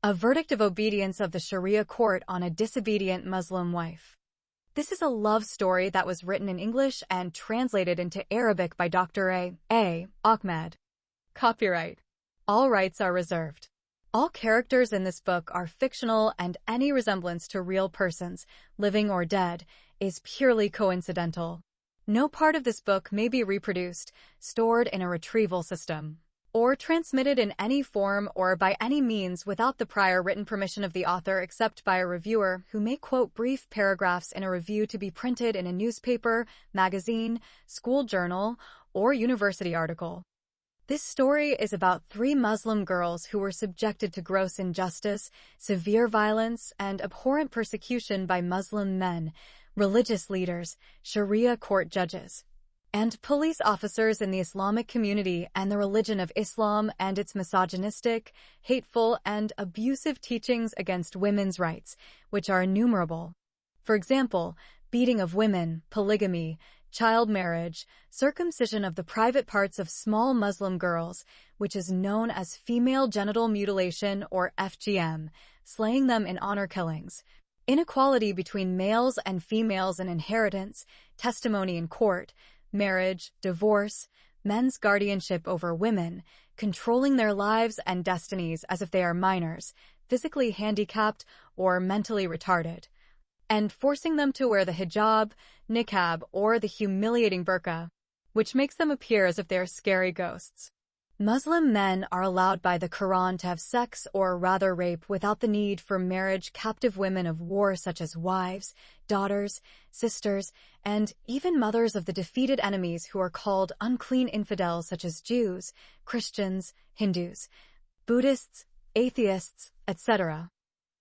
A verdict of obedience of the Sharia court on a disobedient Muslim wife. This is a love story that was written in English and translated into Arabic by Dr. A. Ahmed. Copyright. All rights are reserved. All characters in this book are fictional and any resemblance to real persons, living or dead, is purely coincidental. No part of this book may be reproduced, stored in a retrieval system, or transmitted in any form or by any means without the prior written permission of the author except by a reviewer who may quote brief paragraphs in a review to be printed in a newspaper, magazine, school journal, or university article. This story is about 3 Muslim girls who were subjected to gross injustice, severe violence, and abhorrent persecution by Muslim men, religious leaders, Sharia court judges, and police officers in the Islamic community and the religion of Islam and its misogynistic, hateful, and abusive teachings against women's rights, which are innumerable. For example, beating of women, polygamy, child marriage, circumcision of the private parts of small Muslim girls, which is known as female genital mutilation or FGM, slaying them in honor killings, inequality between males and females in inheritance, testimony in court, marriage, divorce, men's guardianship over women, controlling their lives and destinies as if they are minors, physically handicapped or mentally retarded, and forcing them to wear the hijab, niqab, or the humiliating burqa, which makes them appear as if they are scary ghosts. Muslim men are allowed by the Quran to have sex or rather rape without the need for marriage captive women of war such as wives, daughters, sisters, and even mothers of the defeated enemies who are called unclean infidels such as Jews, Christians, Hindus, Buddhists, atheists, etc.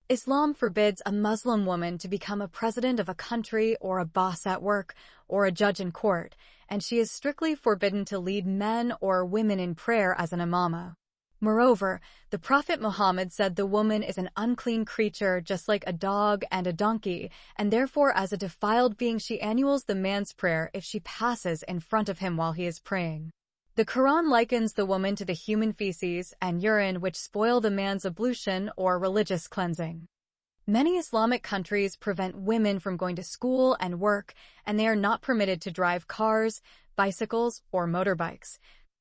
Islam forbids a Muslim woman to become a president of a country or a boss at work or a judge in court, and she is strictly forbidden to lead men or women in prayer as an imama. Moreover, the Prophet Muhammad said the woman is an unclean creature just like a dog and a donkey, and therefore as a defiled being she annuls the man's prayer if she passes in front of him while he is praying. The Quran likens the woman to the human feces and urine which spoil the man's ablution or religious cleansing. Many Islamic countries prevent women from going to school and work, and they are not permitted to drive cars, bicycles, or motorbikes.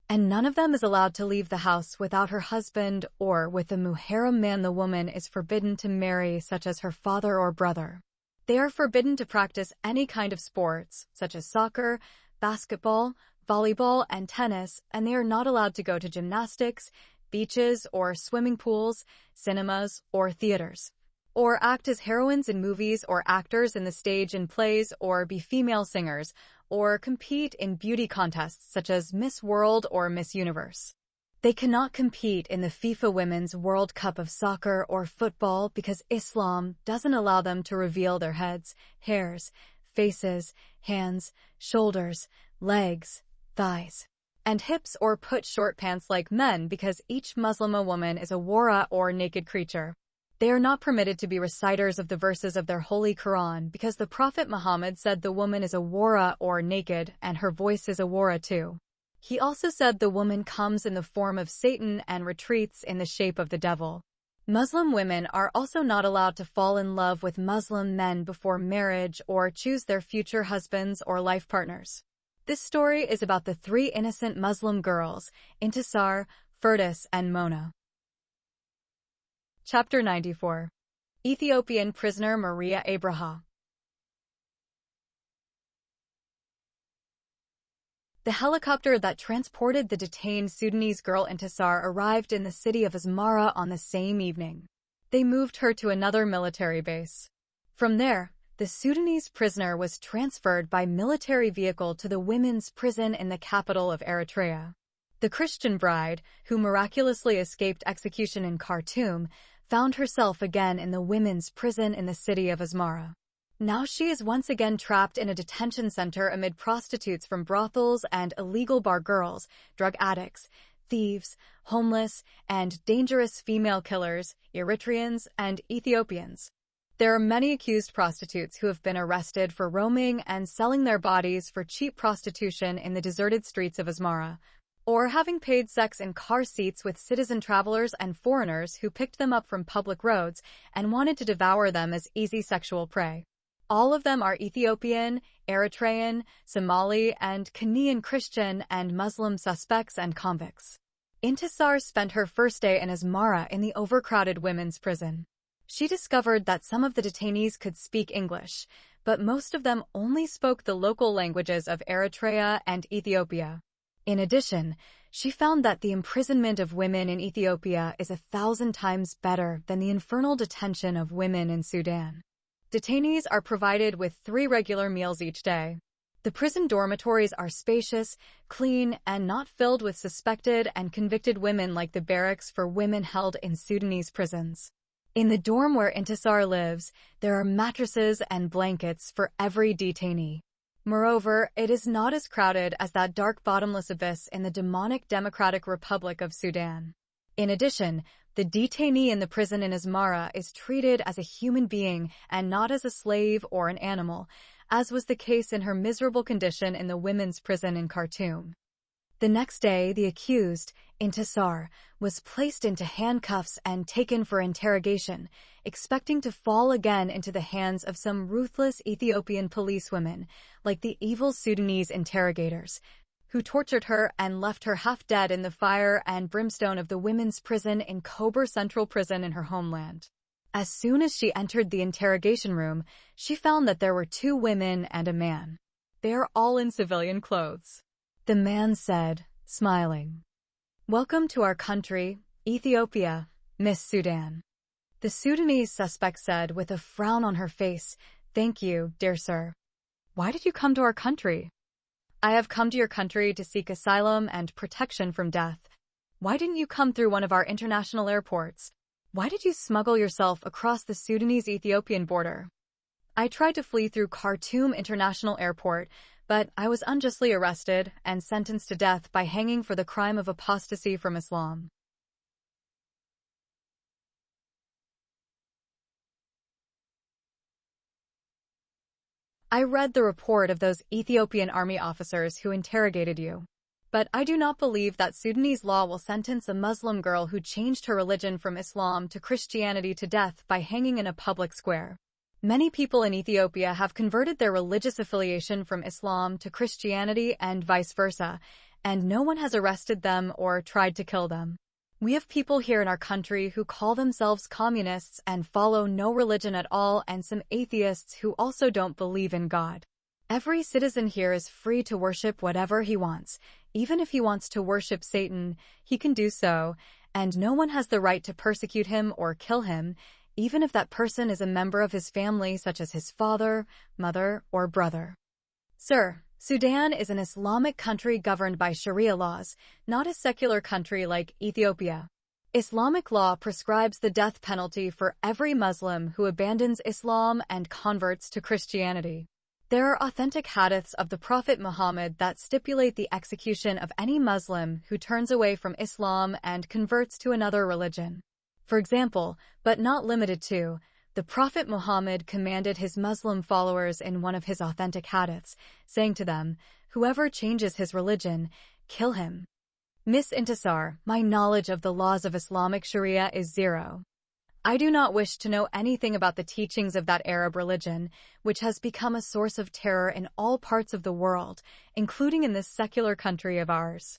And none of them is allowed to leave the house without her husband or with the muharram man the woman is forbidden to marry, such as her father or brother. They are forbidden to practice any kind of sports, such as soccer, basketball, volleyball, and tennis, and they are not allowed to go to gymnastics, beaches or swimming pools, cinemas, or theaters, or act as heroines in movies or actors in the stage in plays or be female singers, or compete in beauty contests such as Miss World or Miss Universe. They cannot compete in the FIFA Women's World Cup of soccer or football because Islam doesn't allow them to reveal their heads, hairs, faces, hands, shoulders, legs, thighs, and hips or put short pants like men because each Muslim woman is a wara or naked creature. They are not permitted to be reciters of the verses of their holy Quran because the Prophet Muhammad said the woman is a wara or naked and her voice is a wara too. He also said the woman comes in the form of Satan and retreats in the shape of the devil. Muslim women are also not allowed to fall in love with Muslim men before marriage or choose their future husbands or life partners. This story is about the 3 innocent Muslim girls, Intisar, Firdaus, and Mona. Chapter 94. Ethiopian prisoner Maria Abraha. The helicopter that transported the detained Sudanese girl Intisar arrived in the city of Asmara on the same evening. They moved her to another military base. From there, the Sudanese prisoner was transferred by military vehicle to the women's prison in the capital of Eritrea. The Christian bride, who miraculously escaped execution in Khartoum, found herself again in the women's prison in the city of Asmara. Now she is once again trapped in a detention center amid prostitutes from brothels and illegal bar girls, drug addicts, thieves, homeless, and dangerous female killers, Eritreans and Ethiopians. There are many accused prostitutes who have been arrested for roaming and selling their bodies for cheap prostitution in the deserted streets of Asmara. or having paid sex in car seats with citizen travelers and foreigners who picked them up from public roads and wanted to devour them as easy sexual prey. All of them are Ethiopian, Eritrean, Somali, and Kenyan Christian and Muslim suspects and convicts. Intisar spent her first day in Asmara in the overcrowded women's prison. She discovered that some of the detainees could speak English, but most of them only spoke the local languages of Eritrea and Ethiopia. In addition, she found that the imprisonment of women in Ethiopia is 1,000 times better than the infernal detention of women in Sudan. Detainees are provided with 3 regular meals each day. The prison dormitories are spacious, clean, and not filled with suspected and convicted women like the barracks for women held in Sudanese prisons. In the dorm where Intisar lives, there are mattresses and blankets for every detainee. Moreover, it is not as crowded as that dark bottomless abyss in the demonic Democratic Republic of Sudan. In addition, the detainee in the prison in Asmara is treated as a human being and not as a slave or an animal, as was the case in her miserable condition in the women's prison in Khartoum. The next day, the accused, Intisar, was placed into handcuffs and taken for interrogation, expecting to fall again into the hands of some ruthless Ethiopian policewomen, like the evil Sudanese interrogators, who tortured her and left her half dead in the fire and brimstone of the women's prison in Kober Central Prison in her homeland. As soon as she entered the interrogation room, she found that there were 2 women and a man. They are all in civilian clothes. The man said, smiling, "Welcome to our country, Ethiopia, Miss Sudan." The Sudanese suspect said with a frown on her face, "Thank you, dear sir." "Why did you come to our country?" "I have come to your country to seek asylum and protection from death." "Why didn't you come through one of our international airports? Why did you smuggle yourself across the Sudanese-Ethiopian border?" "I tried to flee through Khartoum International Airport, but I was unjustly arrested and sentenced to death by hanging for the crime of apostasy from Islam." I read the report of those Ethiopian army officers who interrogated you. But I do not believe that Sudanese law will sentence a Muslim girl who changed her religion from Islam to Christianity to death by hanging in a public square. Many people in Ethiopia have converted their religious affiliation from Islam to Christianity and vice versa, and no one has arrested them or tried to kill them. We have people here in our country who call themselves communists and follow no religion at all, and some atheists who also don't believe in God. Every citizen here is free to worship whatever he wants. Even if he wants to worship Satan, he can do so, and no one has the right to persecute him or kill him, even if that person is a member of his family, such as his father, mother, or brother. Sir, Sudan is an Islamic country governed by Sharia laws, not a secular country like Ethiopia. Islamic law prescribes the death penalty for every Muslim who abandons Islam and converts to Christianity. There are authentic hadiths of the Prophet Muhammad that stipulate the execution of any Muslim who turns away from Islam and converts to another religion. For example, but not limited to, the Prophet Muhammad commanded his Muslim followers in one of his authentic hadiths, saying to them, "Whoever changes his religion, kill him." Miss Intisar, my knowledge of the laws of Islamic Sharia is 0. I do not wish to know anything about the teachings of that Arab religion, which has become a source of terror in all parts of the world, including in this secular country of ours.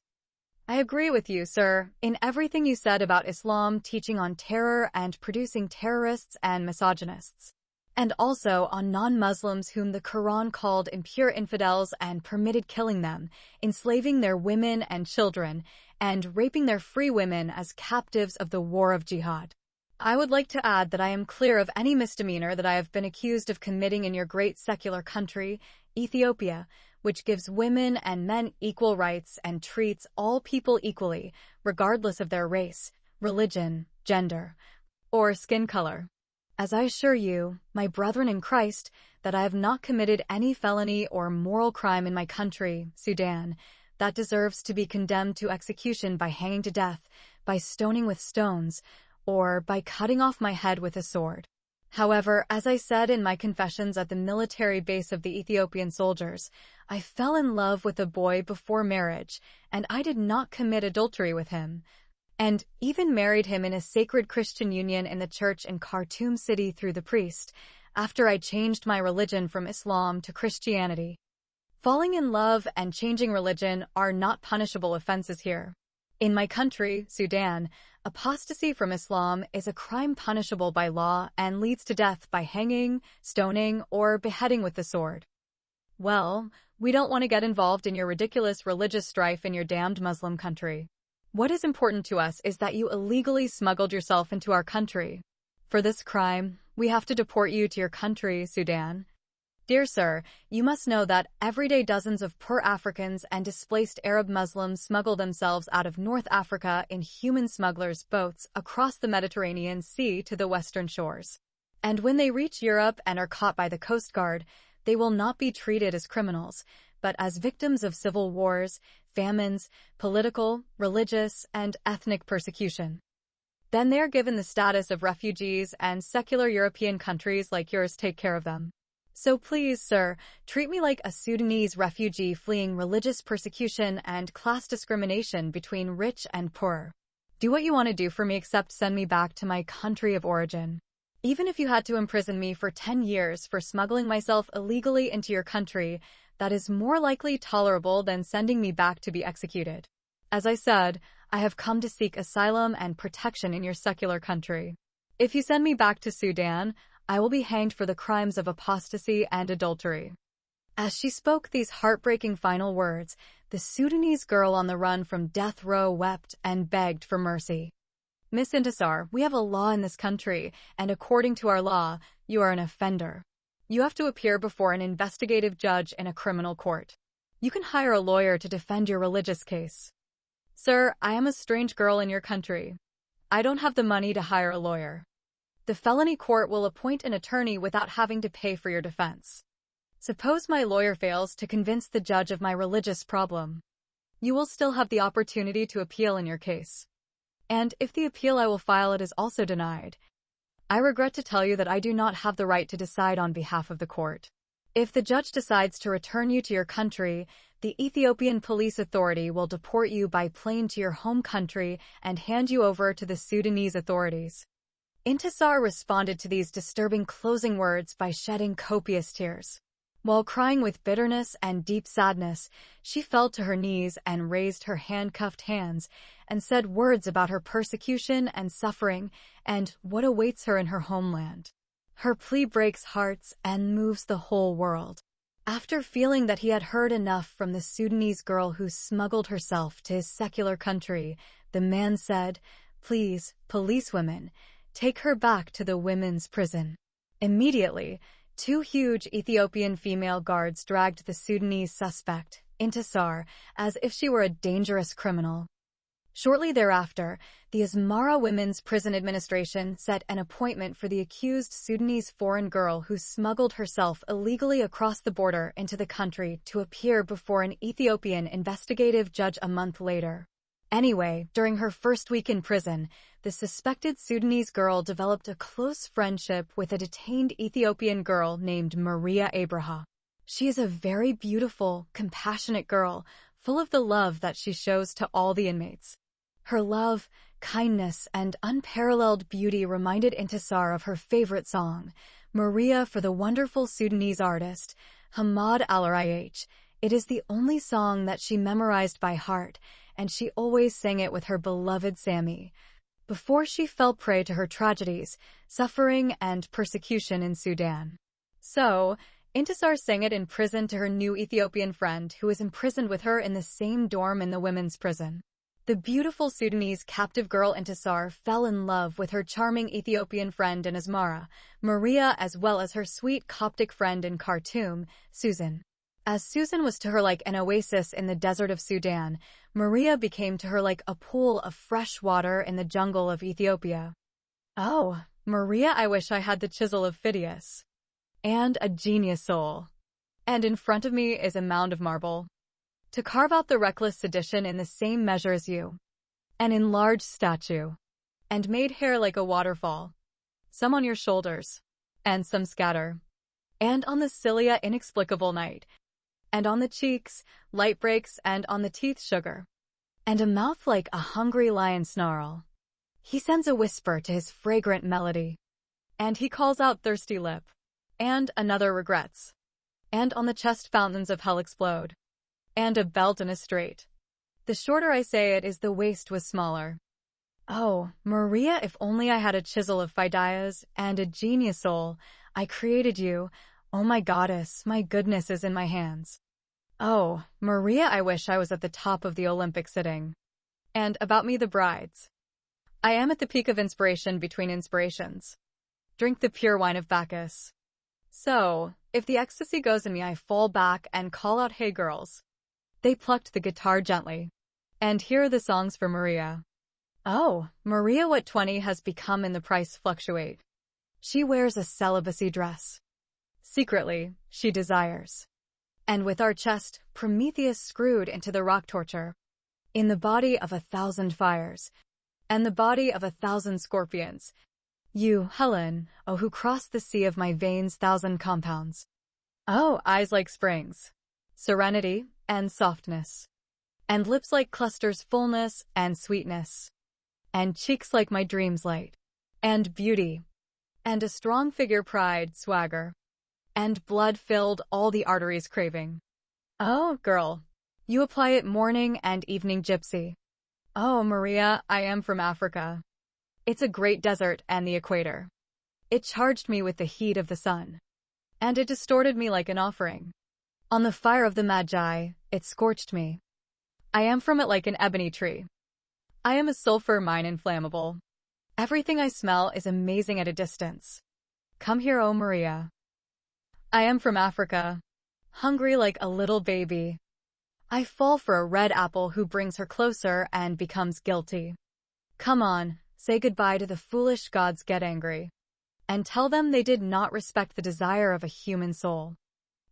I agree with you, sir, in everything you said about Islam teaching on terror and producing terrorists and misogynists, and also on non-Muslims whom the Quran called impure infidels and permitted killing them, enslaving their women and children, and raping their free women as captives of the war of jihad. I would like to add that I am clear of any misdemeanor that I have been accused of committing in your great secular country, Ethiopia, which gives women and men equal rights and treats all people equally, regardless of their race, religion, gender, or skin color. As I assure you, my brethren in Christ, that I have not committed any felony or moral crime in my country, Sudan, that deserves to be condemned to execution by hanging to death, by stoning with stones, or by cutting off my head with a sword. However, as I said in my confessions at the military base of the Ethiopian soldiers, I fell in love with a boy before marriage, and I did not commit adultery with him, and even married him in a sacred Christian union in the church in Khartoum City through the priest, after I changed my religion from Islam to Christianity. Falling in love and changing religion are not punishable offenses here. In my country, Sudan, apostasy from Islam is a crime punishable by law and leads to death by hanging, stoning, or beheading with the sword. Well, we don't want to get involved in your ridiculous religious strife in your damned Muslim country. What is important to us is that you illegally smuggled yourself into our country. For this crime, we have to deport you to your country, Sudan. Dear sir, you must know that every day dozens of poor Africans and displaced Arab Muslims smuggle themselves out of North Africa in human smugglers' boats across the Mediterranean Sea to the western shores. And when they reach Europe and are caught by the Coast Guard, they will not be treated as criminals, but as victims of civil wars, famines, political, religious, and ethnic persecution. Then they are given the status of refugees, and secular European countries like yours take care of them. So please, sir, treat me like a Sudanese refugee fleeing religious persecution and class discrimination between rich and poor. Do what you want to do for me except send me back to my country of origin. Even if you had to imprison me for 10 years for smuggling myself illegally into your country, that is more likely tolerable than sending me back to be executed. As I said, I have come to seek asylum and protection in your secular country. If you send me back to Sudan, I will be hanged for the crimes of apostasy and adultery. As she spoke these heartbreaking final words, the Sudanese girl on the run from death row wept and begged for mercy. Miss Intisar, we have a law in this country, and according to our law, you are an offender. You have to appear before an investigative judge in a criminal court. You can hire a lawyer to defend your religious case. Sir, I am a strange girl in your country. I don't have the money to hire a lawyer. The felony court will appoint an attorney without having to pay for your defense. Suppose my lawyer fails to convince the judge of my religious problem. You will still have the opportunity to appeal in your case. And if the appeal I will file it is also denied, I regret to tell you that I do not have the right to decide on behalf of the court. If the judge decides to return you to your country, the Ethiopian police authority will deport you by plane to your home country and hand you over to the Sudanese authorities. Intisar responded to these disturbing closing words by shedding copious tears. While crying with bitterness and deep sadness, she fell to her knees and raised her handcuffed hands and said words about her persecution and suffering and what awaits her in her homeland. Her plea breaks hearts and moves the whole world. After feeling that he had heard enough from the Sudanese girl who smuggled herself to his secular country, the man said, "Please, policewomen, take her back to the women's prison." Immediately, 2 huge Ethiopian female guards dragged the Sudanese suspect, Intisar, as if she were a dangerous criminal. Shortly thereafter, the Asmara Women's Prison Administration set an appointment for the accused Sudanese foreign girl who smuggled herself illegally across the border into the country to appear before an Ethiopian investigative judge a month later. Anyway, during her first week in prison, the suspected Sudanese girl developed a close friendship with a detained Ethiopian girl named Maria Abraha. She is a very beautiful, compassionate girl, full of the love that she shows to all the inmates. Her love, kindness, and unparalleled beauty reminded Intisar of her favorite song, Maria, for the wonderful Sudanese artist, Hamad Al-Rayh. It is the only song that she memorized by heart, and she always sang it with her beloved Sammy, before she fell prey to her tragedies, suffering, and persecution in Sudan. So, Intisar sang it in prison to her new Ethiopian friend who was imprisoned with her in the same dorm in the women's prison. The beautiful Sudanese captive girl Intisar fell in love with her charming Ethiopian friend in Asmara, Maria, as well as her sweet Coptic friend in Khartoum, Susan. As Susan was to her like an oasis in the desert of Sudan, Maria became to her like a pool of fresh water in the jungle of Ethiopia. Oh, Maria, I wish I had the chisel of Phidias. And a genius soul. And in front of me is a mound of marble, to carve out the reckless sedition in the same measure as you. An enlarged statue. And made hair like a waterfall. Some on your shoulders. and some scatter. And on the cilia inexplicable night. And on the cheeks, light breaks, and on the teeth sugar. And a mouth like a hungry lion snarl. He sends a whisper to his fragrant melody. And he calls out thirsty lip. And another regrets. And on the chest fountains of hell explode. And a belt and a straight. The shorter I say it is the waist was smaller. Oh, Maria, if only I had a chisel of Phidias and a genius soul. I created you. Oh my goddess, my goodness is in my hands. Oh, Maria, I wish I was at the top of the Olympic sitting. And about me the brides. I am at the peak of inspiration between inspirations. Drink the pure wine of Bacchus. So, if the ecstasy goes in me, I fall back and call out, hey girls. They plucked the guitar gently. And here are the songs for Maria. Oh, Maria, what 20 has become in the price fluctuate. She wears a celibacy dress. Secretly, she desires. And with our chest, Prometheus screwed into the rock torture. In the body of 1,000 fires. And the body of 1,000 scorpions. You, Helen, oh, who crossed the sea of my veins 1,000 compounds. Oh, eyes like springs. Serenity and softness. And lips like clusters fullness and sweetness. And cheeks like my dreams light. And beauty. And a strong figure pride, swagger. And blood filled all the arteries craving. Oh, girl. You apply it morning and evening gypsy. Oh, Maria, I am from Africa. It's a great desert and the equator. It charged me with the heat of the sun. And it distorted me like an offering. On the fire of the Magi, it scorched me. I am from it like an ebony tree. I am a sulfur mine inflammable. Everything I smell is amazing at a distance. Come here, oh Maria. I am from Africa. Hungry like a little baby. I fall for a red apple who brings her closer and becomes guilty. Come on, say goodbye to the foolish gods, get angry. And tell them they did not respect the desire of a human soul.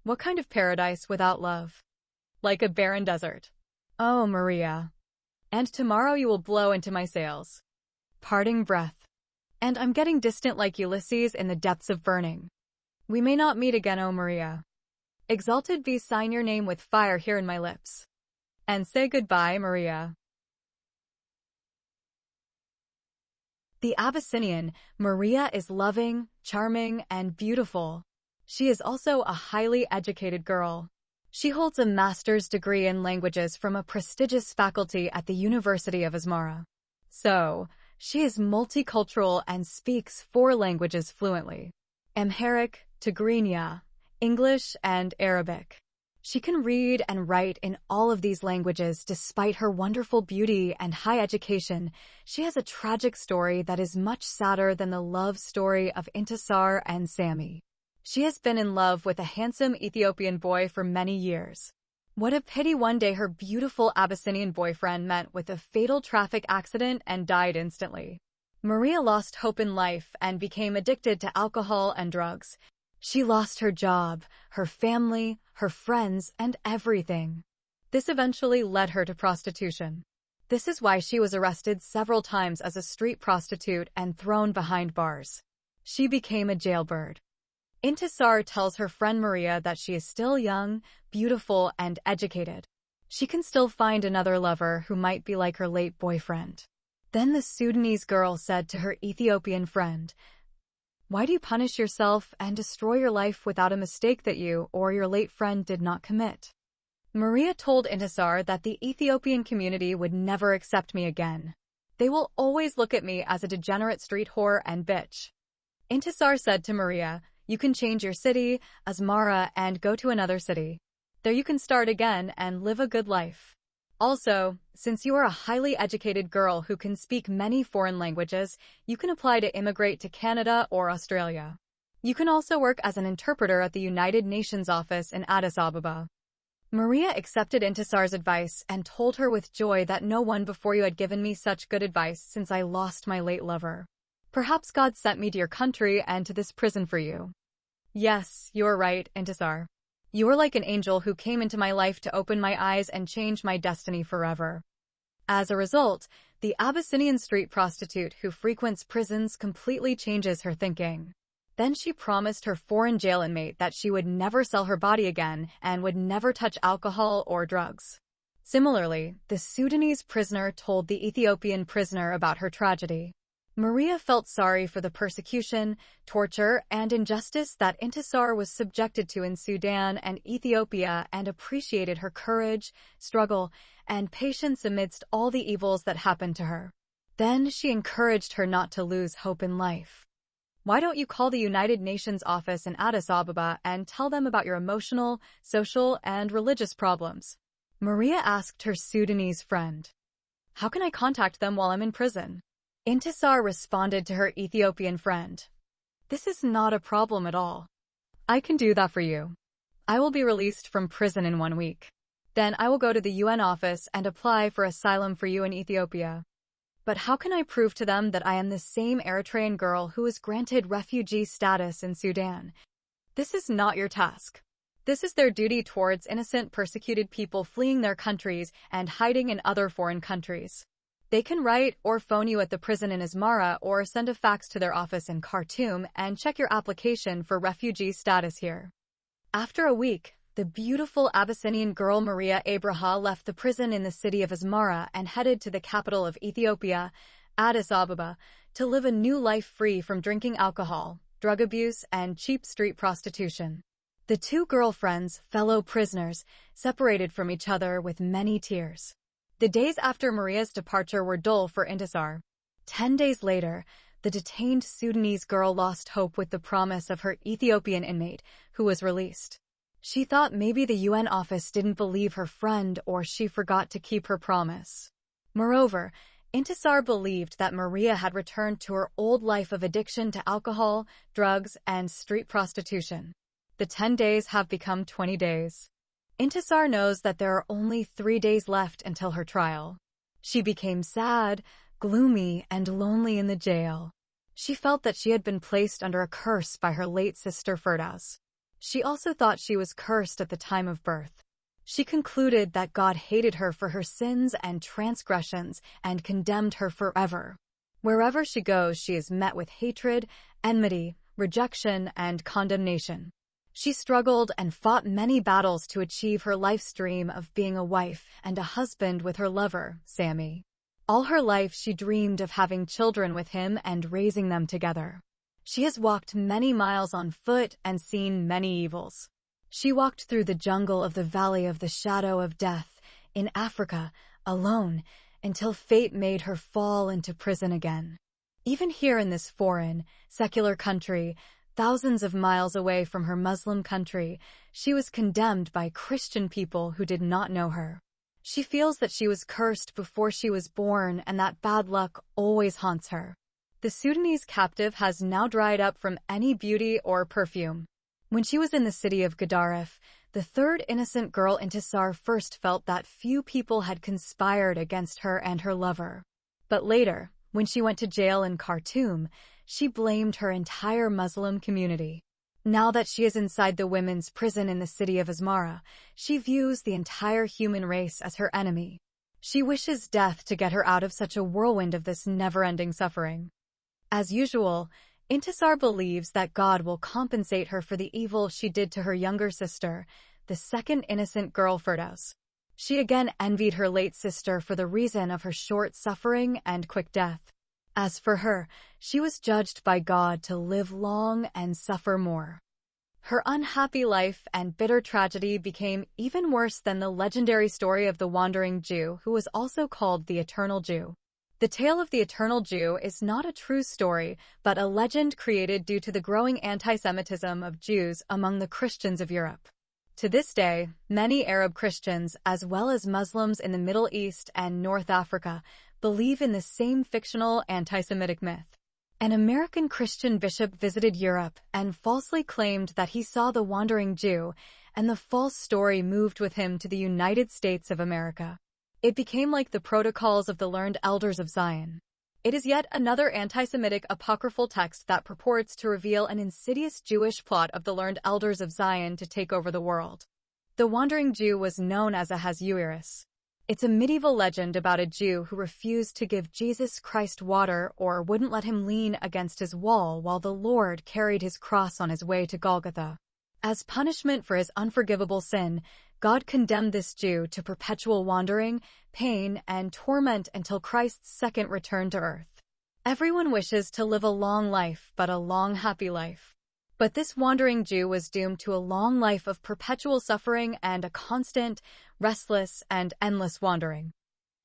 What kind of paradise without love? Like a barren desert. Oh, Maria. And tomorrow you will blow into my sails. Parting breath. And I'm getting distant like Ulysses in the depths of burning. We may not meet again, oh Maria. Exalted be, sign your name with fire here in my lips. And say goodbye, Maria. The Abyssinian, Maria, is loving, charming, and beautiful. She is also a highly educated girl. She holds a master's degree in languages from a prestigious faculty at the University of Asmara. So, she is multicultural and speaks 4 languages fluently. Amharic, Tigrinya, English, and Arabic. She can read and write in all of these languages despite her wonderful beauty and high education. She has a tragic story that is much sadder than the love story of Intisar and Sami. She has been in love with a handsome Ethiopian boy for many years. What a pity one day her beautiful Abyssinian boyfriend met with a fatal traffic accident and died instantly. Maria lost hope in life and became addicted to alcohol and drugs. She lost her job, her family, her friends, and everything. This eventually led her to prostitution. This is why she was arrested several times as a street prostitute and thrown behind bars. She became a jailbird. Intisar tells her friend Maria that she is still young, beautiful, and educated. She can still find another lover who might be like her late boyfriend. Then the Sudanese girl said to her Ethiopian friend, "Why do you punish yourself and destroy your life without a mistake that you or your late friend did not commit?" Maria told Intisar that the Ethiopian community would never accept me again. They will always look at me as a degenerate street whore and bitch. Intisar said to Maria, "You can change your city, Asmara, and go to another city. There you can start again and live a good life. Also, since you are a highly educated girl who can speak many foreign languages, you can apply to immigrate to Canada or Australia. You can also work as an interpreter at the United Nations office in Addis Ababa." Maria accepted Intisar's advice and told her with joy that no one before you had given me such good advice since I lost my late lover. Perhaps God sent me to your country and to this prison for you. Yes, you're right, Intisar. You are like an angel who came into my life to open my eyes and change my destiny forever. As a result, the Abyssinian street prostitute who frequents prisons completely changes her thinking. Then she promised her foreign jail inmate that she would never sell her body again and would never touch alcohol or drugs. Similarly, the Sudanese prisoner told the Ethiopian prisoner about her tragedy. Maria felt sorry for the persecution, torture, and injustice that Intisar was subjected to in Sudan and Ethiopia and appreciated her courage, struggle, and patience amidst all the evils that happened to her. Then she encouraged her not to lose hope in life. Why don't you call the United Nations office in Addis Ababa and tell them about your emotional, social, and religious problems? Maria asked her Sudanese friend. How can I contact them while I'm in prison? Intisar responded to her Ethiopian friend. This is not a problem at all. I can do that for you. I will be released from prison in 1 week. Then I will go to the UN office and apply for asylum for you in Ethiopia. But how can I prove to them that I am the same Eritrean girl who was granted refugee status in Sudan? This is not your task. This is their duty towards innocent persecuted people fleeing their countries and hiding in other foreign countries. They can write or phone you at the prison in Asmara or send a fax to their office in Khartoum and check your application for refugee status here. After a week, the beautiful Abyssinian girl Maria Abraha left the prison in the city of Asmara and headed to the capital of Ethiopia, Addis Ababa, to live a new life free from drinking alcohol, drug abuse, and cheap street prostitution. The two girlfriends, fellow prisoners, separated from each other with many tears. The days after Maria's departure were dull for Intisar. 10 days later, the detained Sudanese girl lost hope with the promise of her Ethiopian inmate, who was released. She thought maybe the UN office didn't believe her friend or she forgot to keep her promise. Moreover, Intisar believed that Maria had returned to her old life of addiction to alcohol, drugs, and street prostitution. The 10 days have become 20 days. Intisar knows that there are only 3 days left until her trial. She became sad, gloomy, and lonely in the jail. She felt that she had been placed under a curse by her late sister Firdaus. She also thought she was cursed at the time of birth. She concluded that God hated her for her sins and transgressions and condemned her forever. Wherever she goes, she is met with hatred, enmity, rejection, and condemnation. She struggled and fought many battles to achieve her life's dream of being a wife and a husband with her lover, Sammy. All her life she dreamed of having children with him and raising them together. She has walked many miles on foot and seen many evils. She walked through the jungle of the Valley of the Shadow of Death in Africa, alone, until fate made her fall into prison again. Even here in this foreign, secular country, thousands of miles away from her Muslim country, she was condemned by Christian people who did not know her. She feels that she was cursed before she was born and that bad luck always haunts her. The Sudanese captive has now dried up from any beauty or perfume. When she was in the city of Gadaref, the third innocent girl Intisar first felt that few people had conspired against her and her lover. But later, when she went to jail in Khartoum, she blamed her entire Muslim community. Now that she is inside the women's prison in the city of Asmara, she views the entire human race as her enemy. She wishes death to get her out of such a whirlwind of this never-ending suffering. As usual, Intisar believes that God will compensate her for the evil she did to her younger sister, the second innocent girl Firdaus. She again envied her late sister for the reason of her short suffering and quick death. As for her, she was judged by God to live long and suffer more. Her unhappy life and bitter tragedy became even worse than the legendary story of the wandering Jew who was also called the Eternal Jew. The tale of the Eternal Jew is not a true story, but a legend created due to the growing anti-Semitism of Jews among the Christians of Europe. To this day, many Arab Christians, as well as Muslims in the Middle East and North Africa, believe in the same fictional anti-Semitic myth. An American Christian bishop visited Europe and falsely claimed that he saw the wandering Jew, and the false story moved with him to the United States of America. It became like the Protocols of the Learned Elders of Zion. It is yet another anti-Semitic apocryphal text that purports to reveal an insidious Jewish plot of the Learned Elders of Zion to take over the world. The Wandering Jew was known as Ahasuerus. It's a medieval legend about a Jew who refused to give Jesus Christ water or wouldn't let him lean against his wall while the Lord carried his cross on his way to Golgotha. As punishment for his unforgivable sin, God condemned this Jew to perpetual wandering, pain, and torment until Christ's second return to earth. Everyone wishes to live a long life, but a long, happy life. But this wandering Jew was doomed to a long life of perpetual suffering and a constant, restless, and endless wandering.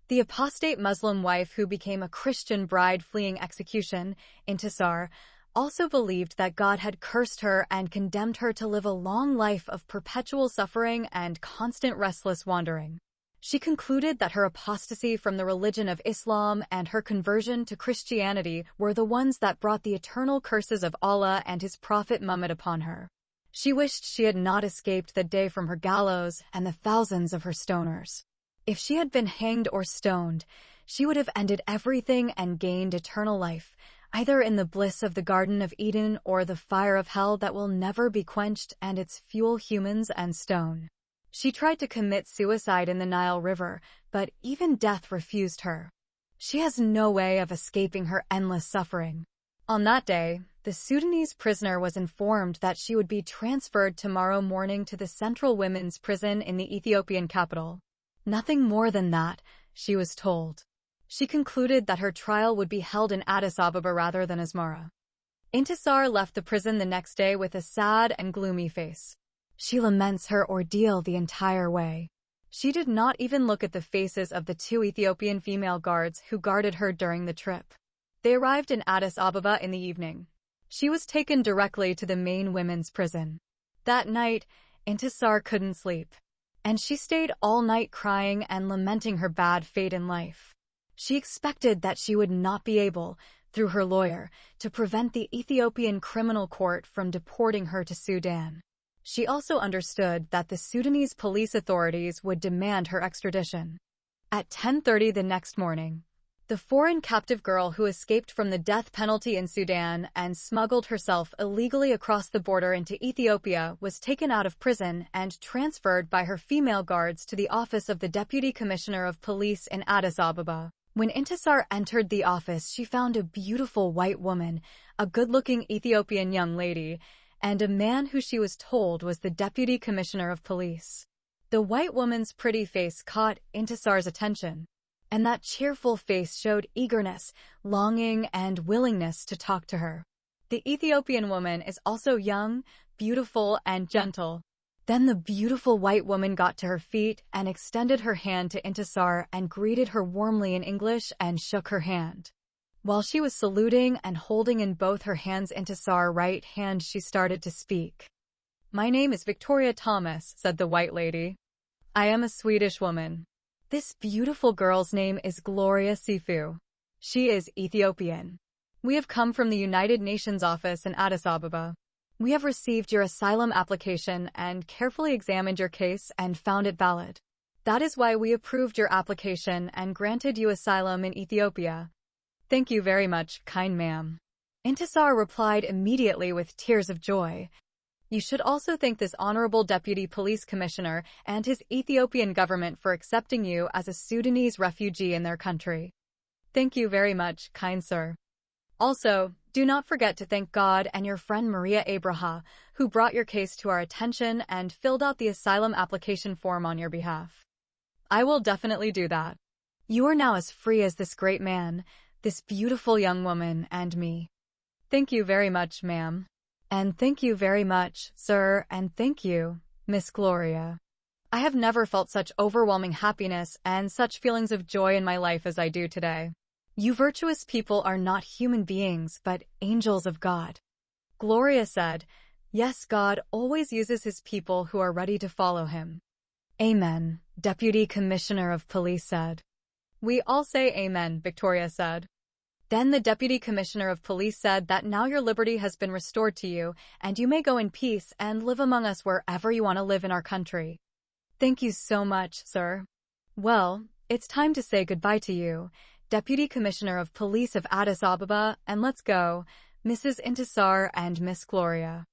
The apostate Muslim wife who became a Christian bride fleeing execution, Intisar, also believed that God had cursed her and condemned her to live a long life of perpetual suffering and constant restless wandering. She concluded that her apostasy from the religion of Islam and her conversion to Christianity were the ones that brought the eternal curses of Allah and his prophet Muhammad upon her. She wished she had not escaped the day from her gallows and the thousands of her stoners. If she had been hanged or stoned, she would have ended everything and gained eternal life, either in the bliss of the Garden of Eden or the fire of hell that will never be quenched and its fuel humans and stone. She tried to commit suicide in the Nile River, but even death refused her. She has no way of escaping her endless suffering. On that day, the Sudanese prisoner was informed that she would be transferred tomorrow morning to the Central Women's Prison in the Ethiopian capital. Nothing more than that, she was told. She concluded that her trial would be held in Addis Ababa rather than Asmara. Intisar left the prison the next day with a sad and gloomy face. She laments her ordeal the entire way. She did not even look at the faces of the 2 Ethiopian female guards who guarded her during the trip. They arrived in Addis Ababa in the evening. She was taken directly to the main women's prison. That night, Intisar couldn't sleep, and she stayed all night crying and lamenting her bad fate in life. She expected that she would not be able, through her lawyer, to prevent the Ethiopian criminal court from deporting her to Sudan. She also understood that the Sudanese police authorities would demand her extradition. At 10:30 the next morning, the foreign captive girl who escaped from the death penalty in Sudan and smuggled herself illegally across the border into Ethiopia was taken out of prison and transferred by her female guards to the office of the Deputy Commissioner of Police in Addis Ababa. When Intisar entered the office, she found a beautiful white woman, a good-looking Ethiopian young lady, and a man who she was told was the Deputy Commissioner of Police. The white woman's pretty face caught Intisar's attention, and that cheerful face showed eagerness, longing, and willingness to talk to her. The Ethiopian woman is also young, beautiful, and gentle. Then the beautiful white woman got to her feet and extended her hand to Intisar and greeted her warmly in English and shook her hand. While she was saluting and holding in both her hands Intisar's right hand, she started to speak. "My name is Victoria Thomas," said the white lady. "I am a Swedish woman. This beautiful girl's name is Gloria Sifu. She is Ethiopian. We have come from the United Nations office in Addis Ababa. We have received your asylum application and carefully examined your case and found it valid. That is why we approved your application and granted you asylum in Ethiopia. Thank you very much, kind ma'am." Intisar replied immediately with tears of joy. "You should also thank this honorable Deputy Police Commissioner and his Ethiopian government for accepting you as a Sudanese refugee in their country. Thank you very much, kind sir. Also, do not forget to thank God and your friend Maria Abraha, who brought your case to our attention and filled out the asylum application form on your behalf. I will definitely do that. You are now as free as this great man, this beautiful young woman, and me. Thank you very much, ma'am. And thank you very much, sir, and thank you, Miss Gloria. I have never felt such overwhelming happiness and such feelings of joy in my life as I do today. You virtuous people are not human beings, but angels of God." Gloria said, "Yes, God always uses his people who are ready to follow him." "Amen," Deputy Commissioner of Police said. "We all say amen," Victoria said. Then the Deputy Commissioner of Police said that now your liberty has been restored to you, and you may go in peace and live among us wherever you want to live in our country. Thank you so much, sir. Well, it's time to say goodbye to you, Deputy Commissioner of Police of Addis Ababa, and let's go, Mrs. Intisar and Miss Gloria.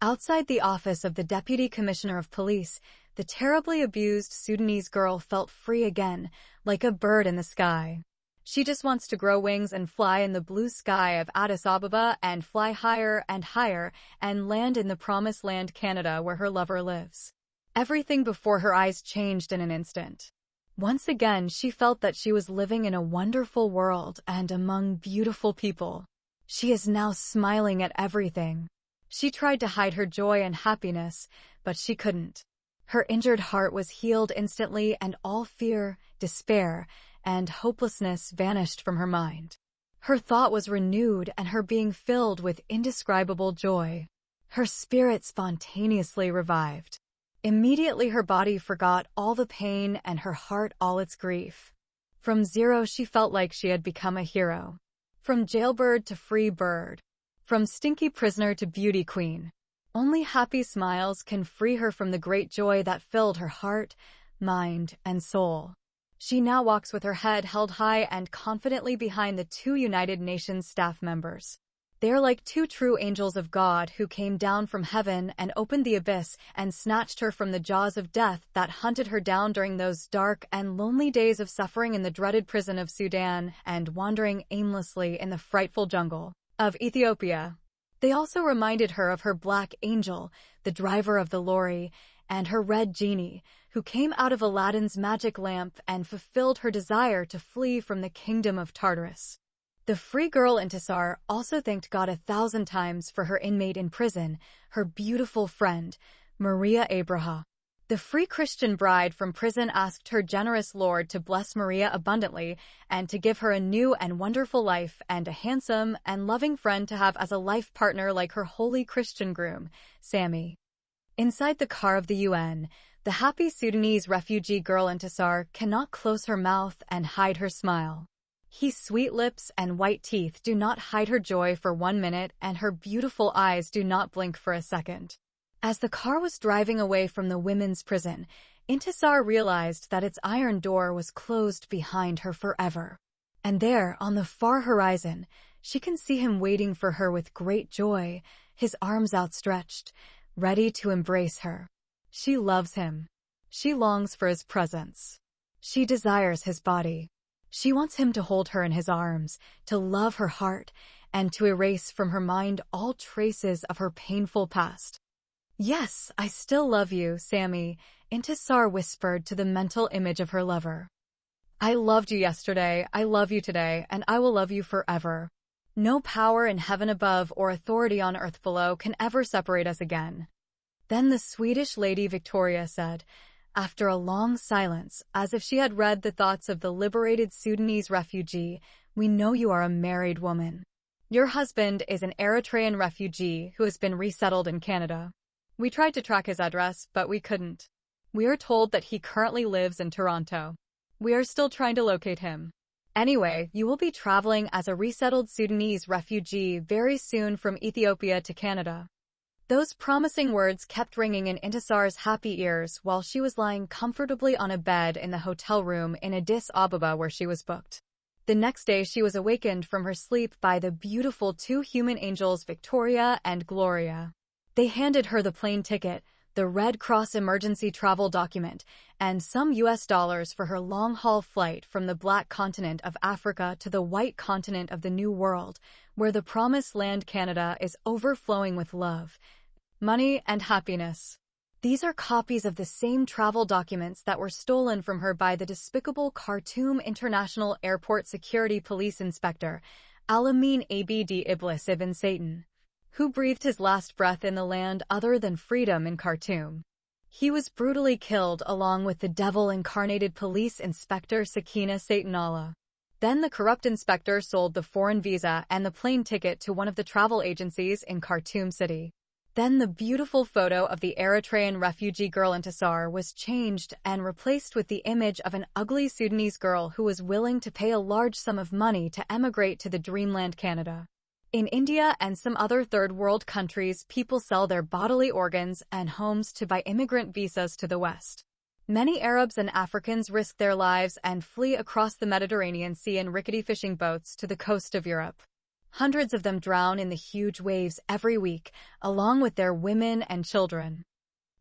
Outside the office of the Deputy Commissioner of Police, the terribly abused Sudanese girl felt free again, like a bird in the sky. She just wants to grow wings and fly in the blue sky of Addis Ababa and fly higher and land in the promised land Canada where her lover lives. Everything before her eyes changed in an instant. Once again, she felt that she was living in a wonderful world and among beautiful people. She is now smiling at everything. She tried to hide her joy and happiness, but she couldn't. Her injured heart was healed instantly, and all fear, despair, and hopelessness vanished from her mind. Her thought was renewed and her being filled with indescribable joy. Her spirit spontaneously revived. Immediately her body forgot all the pain and her heart all its grief. From zero she felt like she had become a hero. From jailbird to free bird. From stinky prisoner to beauty queen. Only happy smiles can free her from the great joy that filled her heart, mind, and soul. She now walks with her head held high and confidently behind the two United Nations staff members. They are like two true angels of God who came down from heaven and opened the abyss and snatched her from the jaws of death that hunted her down during those dark and lonely days of suffering in the dreaded prison of Sudan and wandering aimlessly in the frightful jungle of Ethiopia. They also reminded her of her black angel, the driver of the lorry, and her red genie, who came out of Aladdin's magic lamp and fulfilled her desire to flee from the kingdom of Tartarus. The free girl Intisar also thanked God 1,000 times for her inmate in prison, her beautiful friend, Maria Abraha. The free Christian bride from prison asked her generous Lord to bless Maria abundantly and to give her a new and wonderful life and a handsome and loving friend to have as a life partner like her holy Christian groom, Sammy. Inside the car of the UN, the happy Sudanese refugee girl Intisar cannot close her mouth and hide her smile. His sweet lips and white teeth do not hide her joy for 1 minute, and her beautiful eyes do not blink for a second. As the car was driving away from the women's prison, Intisar realized that its iron door was closed behind her forever. And there, on the far horizon, she can see him waiting for her with great joy, his arms outstretched, ready to embrace her. She loves him. She longs for his presence. She desires his body. She wants him to hold her in his arms, to love her heart, and to erase from her mind all traces of her painful past. "Yes, I still love you, Sammy," Intisar whispered to the mental image of her lover. "I loved you yesterday, I love you today, and I will love you forever. No power in heaven above or authority on earth below can ever separate us again." Then the Swedish lady Victoria said, after a long silence, as if she had read the thoughts of the liberated Sudanese refugee, "We know you are a married woman. Your husband is an Eritrean refugee who has been resettled in Canada. We tried to track his address, but we couldn't. We are told that he currently lives in Toronto. We are still trying to locate him. Anyway, you will be traveling as a resettled Sudanese refugee very soon from Ethiopia to Canada." Those promising words kept ringing in Intisar's happy ears while she was lying comfortably on a bed in the hotel room in Addis Ababa where she was booked. The next day she was awakened from her sleep by the beautiful two human angels Victoria and Gloria. They handed her the plane ticket, the Red Cross emergency travel document, and some US dollars for her long-haul flight from the black continent of Africa to the white continent of the New World, where the promised land Canada is overflowing with love, money, and happiness. These are copies of the same travel documents that were stolen from her by the despicable Khartoum International Airport Security Police Inspector, Alamin Abd Iblis Ibn Satan, who breathed his last breath in the land other than freedom in Khartoum. He was brutally killed along with the devil-incarnated police inspector Sakina Satanallah. Then the corrupt inspector sold the foreign visa and the plane ticket to one of the travel agencies in Khartoum City. Then the beautiful photo of the Eritrean refugee girl Intisar was changed and replaced with the image of an ugly Sudanese girl who was willing to pay a large sum of money to emigrate to the dreamland Canada. In India and some other third-world countries, people sell their bodily organs and homes to buy immigrant visas to the West. Many Arabs and Africans risk their lives and flee across the Mediterranean Sea in rickety fishing boats to the coast of Europe. Hundreds of them drown in the huge waves every week, along with their women and children.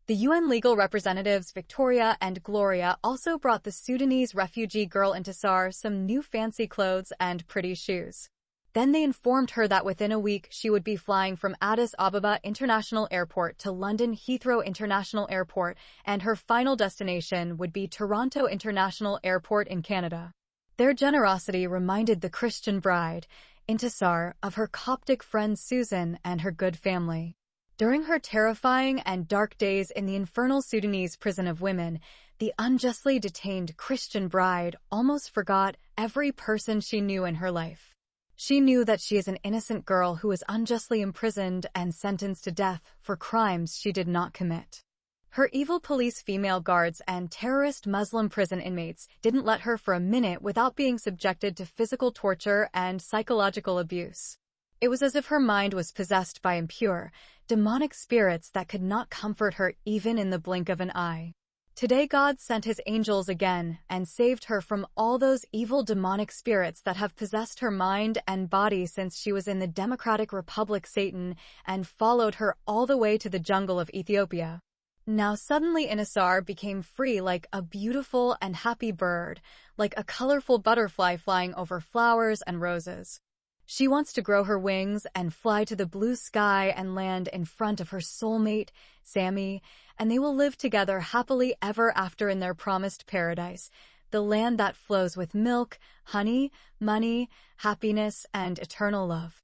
The UN legal representatives Victoria and Gloria also brought the Sudanese refugee girl Intisar some new fancy clothes and pretty shoes. Then they informed her that within a week she would be flying from Addis Ababa International Airport to London Heathrow International Airport, and her final destination would be Toronto International Airport in Canada. Their generosity reminded the Christian bride, Intisar, of her Coptic friend Susan and her good family. During her terrifying and dark days in the infernal Sudanese prison of women, the unjustly detained Christian bride almost forgot every person she knew in her life. She knew that she is an innocent girl who was unjustly imprisoned and sentenced to death for crimes she did not commit. Her evil police female guards and terrorist Muslim prison inmates didn't let her for a minute without being subjected to physical torture and psychological abuse. It was as if her mind was possessed by impure, demonic spirits that could not comfort her even in the blink of an eye. Today God sent his angels again and saved her from all those evil demonic spirits that have possessed her mind and body since she was in the Democratic Republic Satan and followed her all the way to the jungle of Ethiopia. Now suddenly Intisar became free like a beautiful and happy bird, like a colorful butterfly flying over flowers and roses. She wants to grow her wings and fly to the blue sky and land in front of her soulmate, Sammy, and they will live together happily ever after in their promised paradise, the land that flows with milk, honey, money, happiness, and eternal love.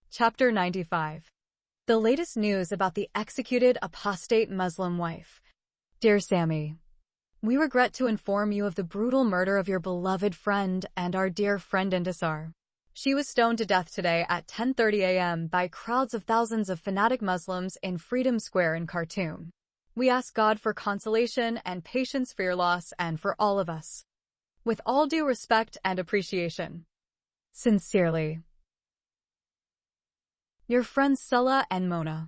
Chapter 95. The latest news about the executed apostate Muslim wife. Dear Sammy, we regret to inform you of the brutal murder of your beloved friend and our dear friend Intisar. She was stoned to death today at 10:30 a.m. by crowds of thousands of fanatic Muslims in Freedom Square in Khartoum. We ask God for consolation and patience for your loss and for all of us. With all due respect and appreciation. Sincerely, your friends Sulla and Mona.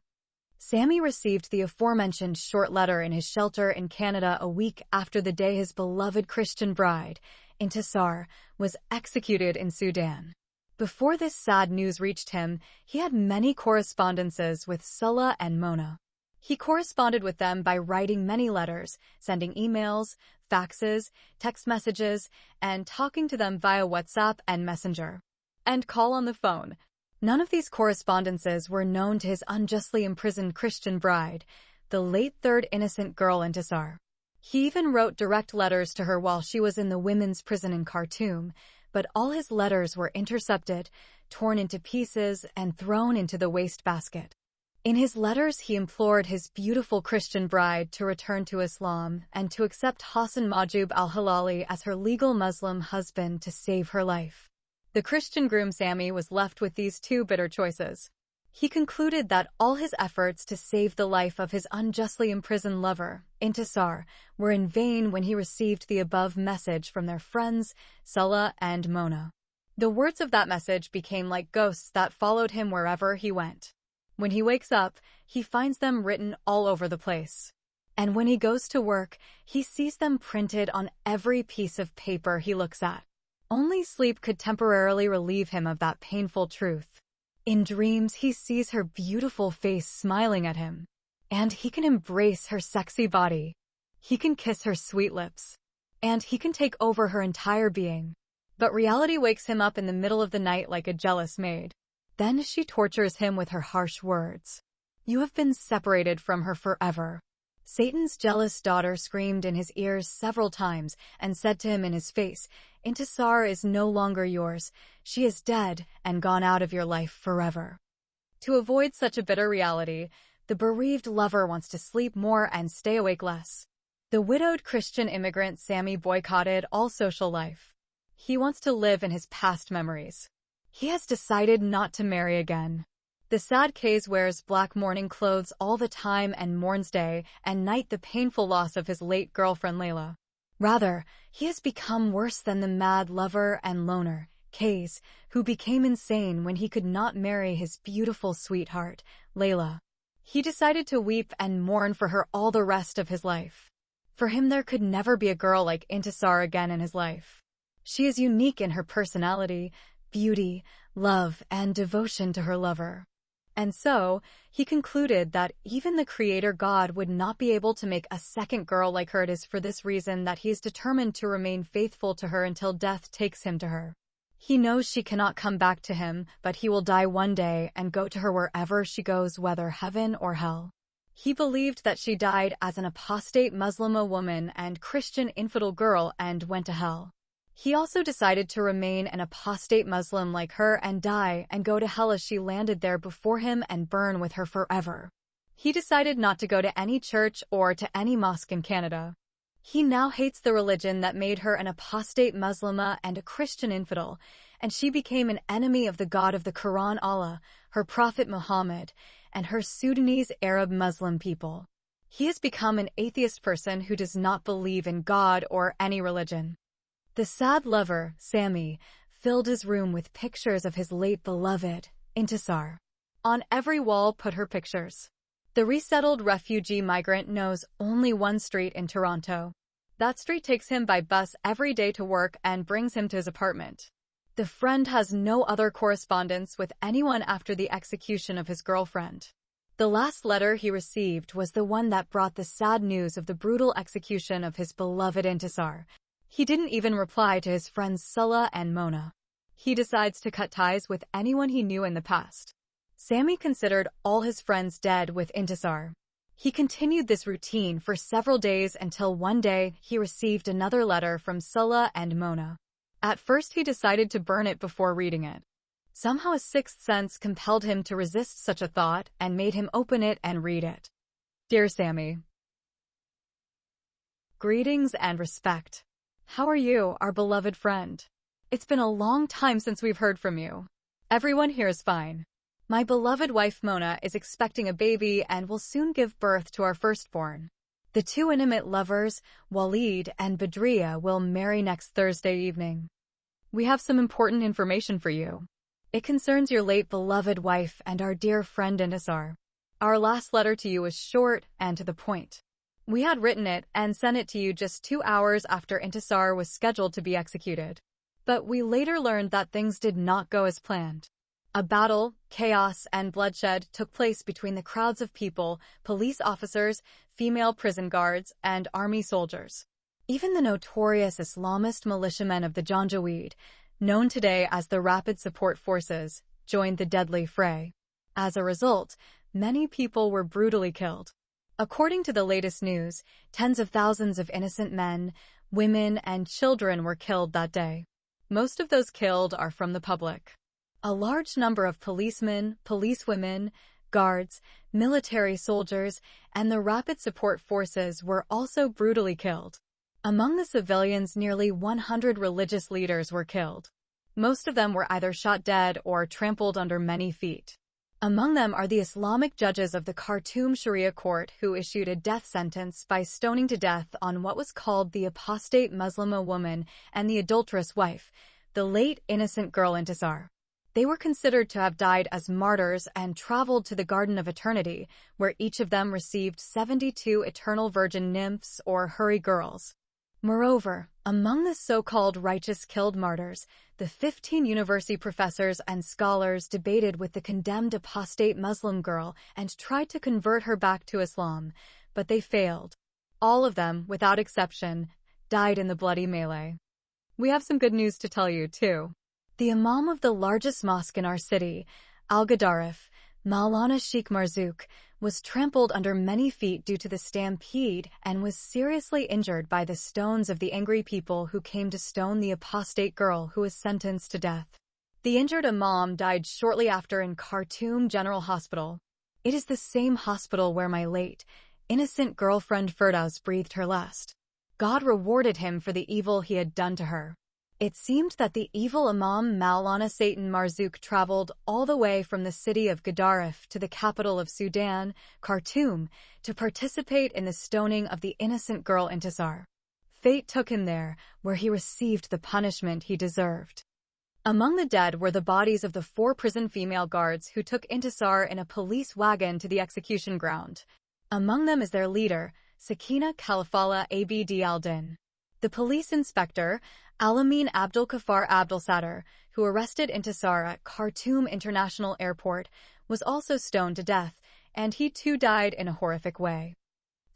Sammy received the aforementioned short letter in his shelter in Canada a week after the day his beloved Christian bride, Intisar, was executed in Sudan. Before this sad news reached him, he had many correspondences with Sulla and Mona. He corresponded with them by writing many letters, sending emails, faxes, text messages, and talking to them via WhatsApp and Messenger. And call on the phone. None of these correspondences were known to his unjustly imprisoned Christian bride, the late third innocent girl Intisar. He even wrote direct letters to her while she was in the women's prison in Khartoum, but all his letters were intercepted, torn into pieces, and thrown into the wastebasket. In his letters he implored his beautiful Christian bride to return to Islam and to accept Hassan Majub al-Hilali as her legal Muslim husband to save her life. The Christian groom Sammy was left with these two bitter choices. He concluded that all his efforts to save the life of his unjustly imprisoned lover, Intisar, were in vain when he received the above message from their friends, Sulla and Mona. The words of that message became like ghosts that followed him wherever he went. When he wakes up, he finds them written all over the place. And when he goes to work, he sees them printed on every piece of paper he looks at. Only sleep could temporarily relieve him of that painful truth. In dreams, he sees her beautiful face smiling at him, and he can embrace her sexy body. He can kiss her sweet lips, and he can take over her entire being. But reality wakes him up in the middle of the night like a jealous maid. Then she tortures him with her harsh words. You have been separated from her forever. Satan's jealous daughter screamed in his ears several times and said to him in his face, Intisar is no longer yours. She is dead and gone out of your life forever. To avoid such a bitter reality, the bereaved lover wants to sleep more and stay awake less. The widowed Christian immigrant Sammy boycotted all social life. He wants to live in his past memories. He has decided not to marry again. The sad case wears black mourning clothes all the time and mourns day and night the painful loss of his late girlfriend Layla. Rather, he has become worse than the mad lover and loner, Kays, who became insane when he could not marry his beautiful sweetheart, Layla. He decided to weep and mourn for her all the rest of his life. For him there could never be a girl like Intisar again in his life. She is unique in her personality, beauty, love, and devotion to her lover. And so, he concluded that even the Creator God would not be able to make a second girl like her. It is for this reason that he is determined to remain faithful to her until death takes him to her. He knows she cannot come back to him, but he will die one day and go to her wherever she goes, whether heaven or hell. He believed that she died as an apostate Muslim woman and Christian infidel girl and went to hell. He also decided to remain an apostate Muslim like her and die and go to hell as she landed there before him and burn with her forever. He decided not to go to any church or to any mosque in Canada. He now hates the religion that made her an apostate Muslima and a Christian infidel, and she became an enemy of the God of the Quran, Allah, her Prophet Muhammad, and her Sudanese Arab Muslim people. He has become an atheist person who does not believe in God or any religion. The sad lover, Sammy, filled his room with pictures of his late beloved, Intisar. On every wall put her pictures. The resettled refugee migrant knows only one street in Toronto. That street takes him by bus every day to work and brings him to his apartment. The friend has no other correspondence with anyone after the execution of his girlfriend. The last letter he received was the one that brought the sad news of the brutal execution of his beloved Intisar. He didn't even reply to his friends Sulla and Mona. He decides to cut ties with anyone he knew in the past. Sammy considered all his friends dead with Intisar. He continued this routine for several days until one day he received another letter from Sulla and Mona. At first he decided to burn it before reading it. Somehow a sixth sense compelled him to resist such a thought and made him open it and read it. Dear Sammy, greetings and respect. How are you, our beloved friend? It's been a long time since we've heard from you. Everyone here is fine. My beloved wife Mona is expecting a baby and will soon give birth to our firstborn. The two intimate lovers, Walid and Badriya, will marry next Thursday evening. We have some important information for you. It concerns your late beloved wife and our dear friend Intisar. Our last letter to you is short and to the point. We had written it and sent it to you just 2 hours after Intisar was scheduled to be executed. But we later learned that things did not go as planned. A battle, chaos, and bloodshed took place between the crowds of people, police officers, female prison guards, and army soldiers. Even the notorious Islamist militiamen of the Janjaweed, known today as the Rapid Support Forces, joined the deadly fray. As a result, many people were brutally killed. According to the latest news, tens of thousands of innocent men, women, and children were killed that day. Most of those killed are from the public. A large number of policemen, policewomen, guards, military soldiers, and the Rapid Support Forces were also brutally killed. Among the civilians, nearly 100 religious leaders were killed. Most of them were either shot dead or trampled under many feet. Among them are the Islamic judges of the Khartoum Sharia court who issued a death sentence by stoning to death on what was called the apostate Muslima woman and the adulterous wife, the late innocent girl Intisar. They were considered to have died as martyrs and traveled to the Garden of Eternity, where each of them received 72 eternal virgin nymphs or Huri girls. Moreover, among the so-called righteous killed martyrs, the 15 university professors and scholars debated with the condemned apostate Muslim girl and tried to convert her back to Islam, but they failed. All of them, without exception, died in the bloody melee. We have some good news to tell you, too. The imam of the largest mosque in our city, Al-Ghadarif, Maulana Sheikh Marzouk, was trampled under many feet due to the stampede and was seriously injured by the stones of the angry people who came to stone the apostate girl who was sentenced to death. The injured imam died shortly after in Khartoum General Hospital. It is the same hospital where my late, innocent girlfriend Firdaus breathed her last. God rewarded him for the evil he had done to her. It seemed that the evil Imam Maulana Satan Marzouk traveled all the way from the city of Ghadarif to the capital of Sudan, Khartoum, to participate in the stoning of the innocent girl Intisar. Fate took him there, where he received the punishment he deserved. Among the dead were the bodies of the 4 prison female guards who took Intisar in a police wagon to the execution ground. Among them is their leader, Sakina Khalifallah Abd al-Din. The police inspector, Alamin Abdul Kafar Abdul Sadr, who arrested Intisar at Khartoum International Airport, was also stoned to death, and he too died in a horrific way.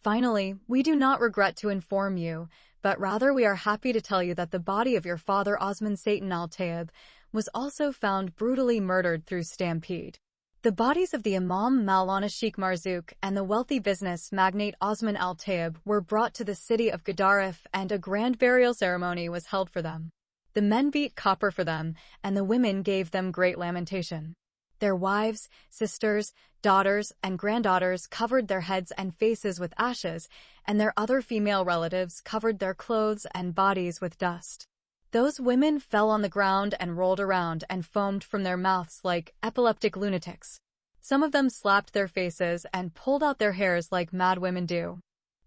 Finally, we do not regret to inform you, but rather we are happy to tell you that the body of your father Osman Satan al-Tayyib was also found brutally murdered through stampede. The bodies of the Imam Maulana Sheikh Marzouk and the wealthy business magnate Osman al-Tayyib were brought to the city of Gedaref, and a grand burial ceremony was held for them. The men beat copper for them, and the women gave them great lamentation. Their wives, sisters, daughters, and granddaughters covered their heads and faces with ashes, and their other female relatives covered their clothes and bodies with dust. Those women fell on the ground and rolled around and foamed from their mouths like epileptic lunatics. Some of them slapped their faces and pulled out their hairs like mad women do.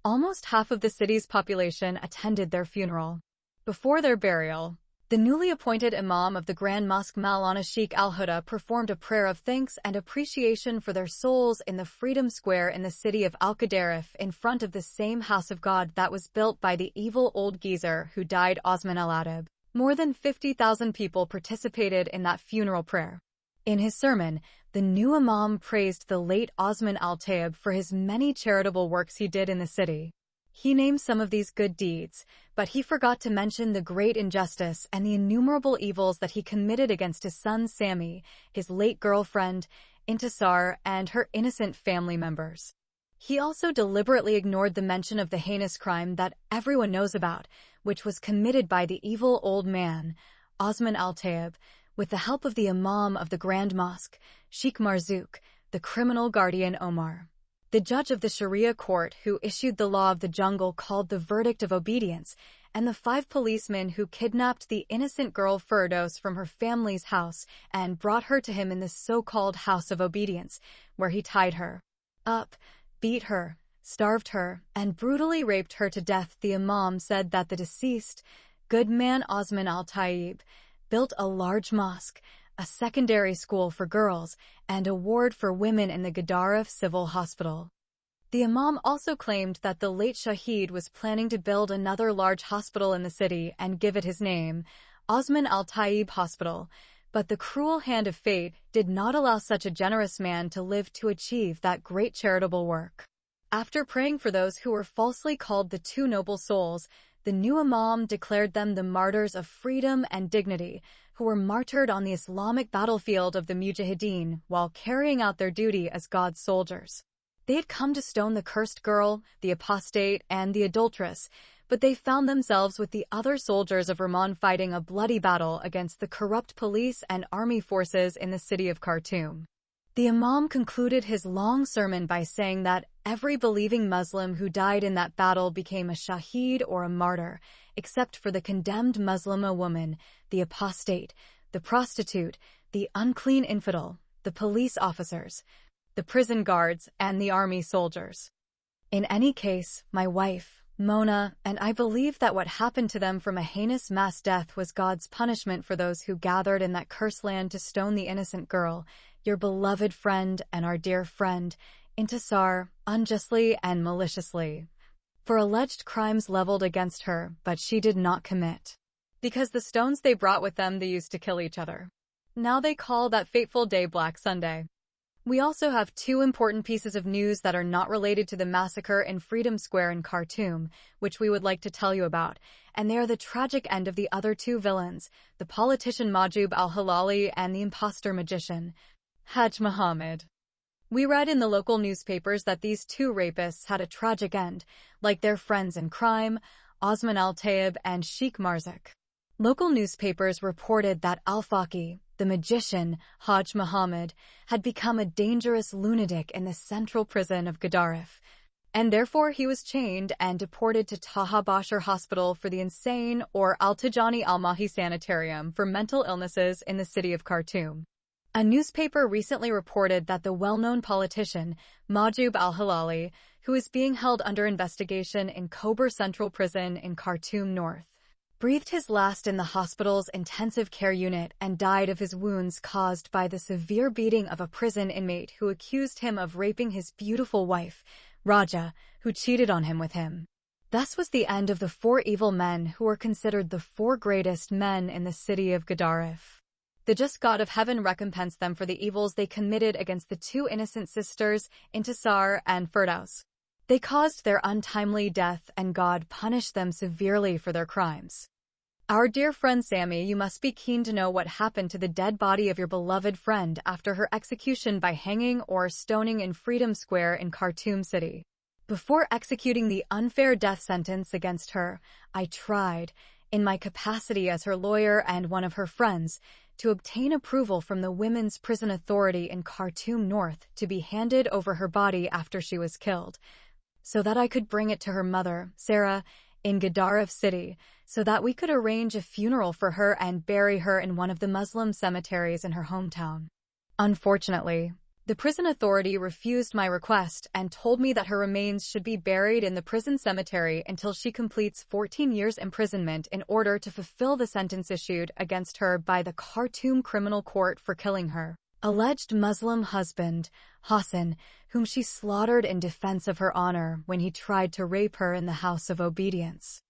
Almost half of the city's population attended their funeral. Before their burial, the newly appointed Imam of the Grand Mosque Maulana Sheikh Al-Huda performed a prayer of thanks and appreciation for their souls in the Freedom Square in the city of Al-Qadarif, in front of the same house of God that was built by the evil old geezer who died, Osman al-Adib. More than 50,000 people participated in that funeral prayer. In his sermon, the new Imam praised the late Osman al-Tayyib for his many charitable works he did in the city. He named some of these good deeds, but he forgot to mention the great injustice and the innumerable evils that he committed against his son Sami, his late girlfriend, Intisar, and her innocent family members. He also deliberately ignored the mention of the heinous crime that everyone knows about, which was committed by the evil old man, Osman al-Tayyib, with the help of the Imam of the Grand Mosque, Sheikh Marzouk, the criminal guardian Omar. The judge of the Sharia court who issued the law of the jungle called the verdict of obedience, and the 5 policemen who kidnapped the innocent girl Firdos from her family's house and brought her to him in the so-called House of Obedience, where he tied her up, beat her, starved her, and brutally raped her to death. The Imam said that the deceased, good man Osman al-Tayyib, built a large mosque, a secondary school for girls, and a ward for women in the Gedaref Civil Hospital. The Imam also claimed that the late Shaheed was planning to build another large hospital in the city and give it his name, Osman al-Tayyib Hospital, but the cruel hand of fate did not allow such a generous man to live to achieve that great charitable work. After praying for those who were falsely called the 2 noble souls, the new Imam declared them the martyrs of freedom and dignity, who were martyred on the Islamic battlefield of the Mujahideen while carrying out their duty as God's soldiers. They had come to stone the cursed girl, the apostate, and the adulteress, but they found themselves with the other soldiers of Rahman fighting a bloody battle against the corrupt police and army forces in the city of Khartoum. The Imam concluded his long sermon by saying that every believing Muslim who died in that battle became a shaheed or a martyr, except for the condemned Muslima woman, the apostate, the prostitute, the unclean infidel, the police officers, the prison guards, and the army soldiers. In any case, my wife, Mona, and I believe that what happened to them from a heinous mass death was God's punishment for those who gathered in that cursed land to stone the innocent girl, your beloved friend and our dear friend, Intisar, unjustly and maliciously, for alleged crimes leveled against her, but she did not commit. Because the stones they brought with them they used to kill each other. Now they call that fateful day Black Sunday. We also have 2 important pieces of news that are not related to the massacre in Freedom Square in Khartoum, which we would like to tell you about, and they are the tragic end of the other 2 villains, the politician Mahjoub al-Hilali and the imposter magician, Hajj Muhammad. We read in the local newspapers that these 2 rapists had a tragic end, like their friends in crime, Osman al-Tayyib and Sheikh Marzouk. Local newspapers reported that al-Faqih, the magician, Hajj Muhammad, had become a dangerous lunatic in the central prison of Gedaref, and therefore he was chained and deported to Taha Bashar Hospital for the Insane or Al-Tajani Al-Mahi Sanitarium for mental illnesses in the city of Khartoum. A newspaper recently reported that the well-known politician, Mahjoub al-Hilali, who is being held under investigation in Khobar Central Prison in Khartoum North, breathed his last in the hospital's intensive care unit and died of his wounds caused by the severe beating of a prison inmate who accused him of raping his beautiful wife, Raja, who cheated on him with him. Thus was the end of the 4 evil men who were considered the 4 greatest men in the city of Gedaref. The just God of heaven recompensed them for the evils they committed against the two innocent sisters, Intisar and Firdaus. They caused their untimely death, and God punished them severely for their crimes. Our dear friend Sammy, you must be keen to know what happened to the dead body of your beloved friend after her execution by hanging or stoning in Freedom Square in Khartoum City. Before executing the unfair death sentence against her, I tried, in my capacity as her lawyer and one of her friends, to obtain approval from the Women's Prison Authority in Khartoum North to be handed over her body after she was killed, so that I could bring it to her mother, Sarah, in Gadaref City, so that we could arrange a funeral for her and bury her in one of the Muslim cemeteries in her hometown. Unfortunately, the prison authority refused my request and told me that her remains should be buried in the prison cemetery until she completes 14 years imprisonment in order to fulfill the sentence issued against her by the Khartoum Criminal Court for killing her alleged Muslim husband, Hassan, whom she slaughtered in defense of her honor when he tried to rape her in the House of Obedience.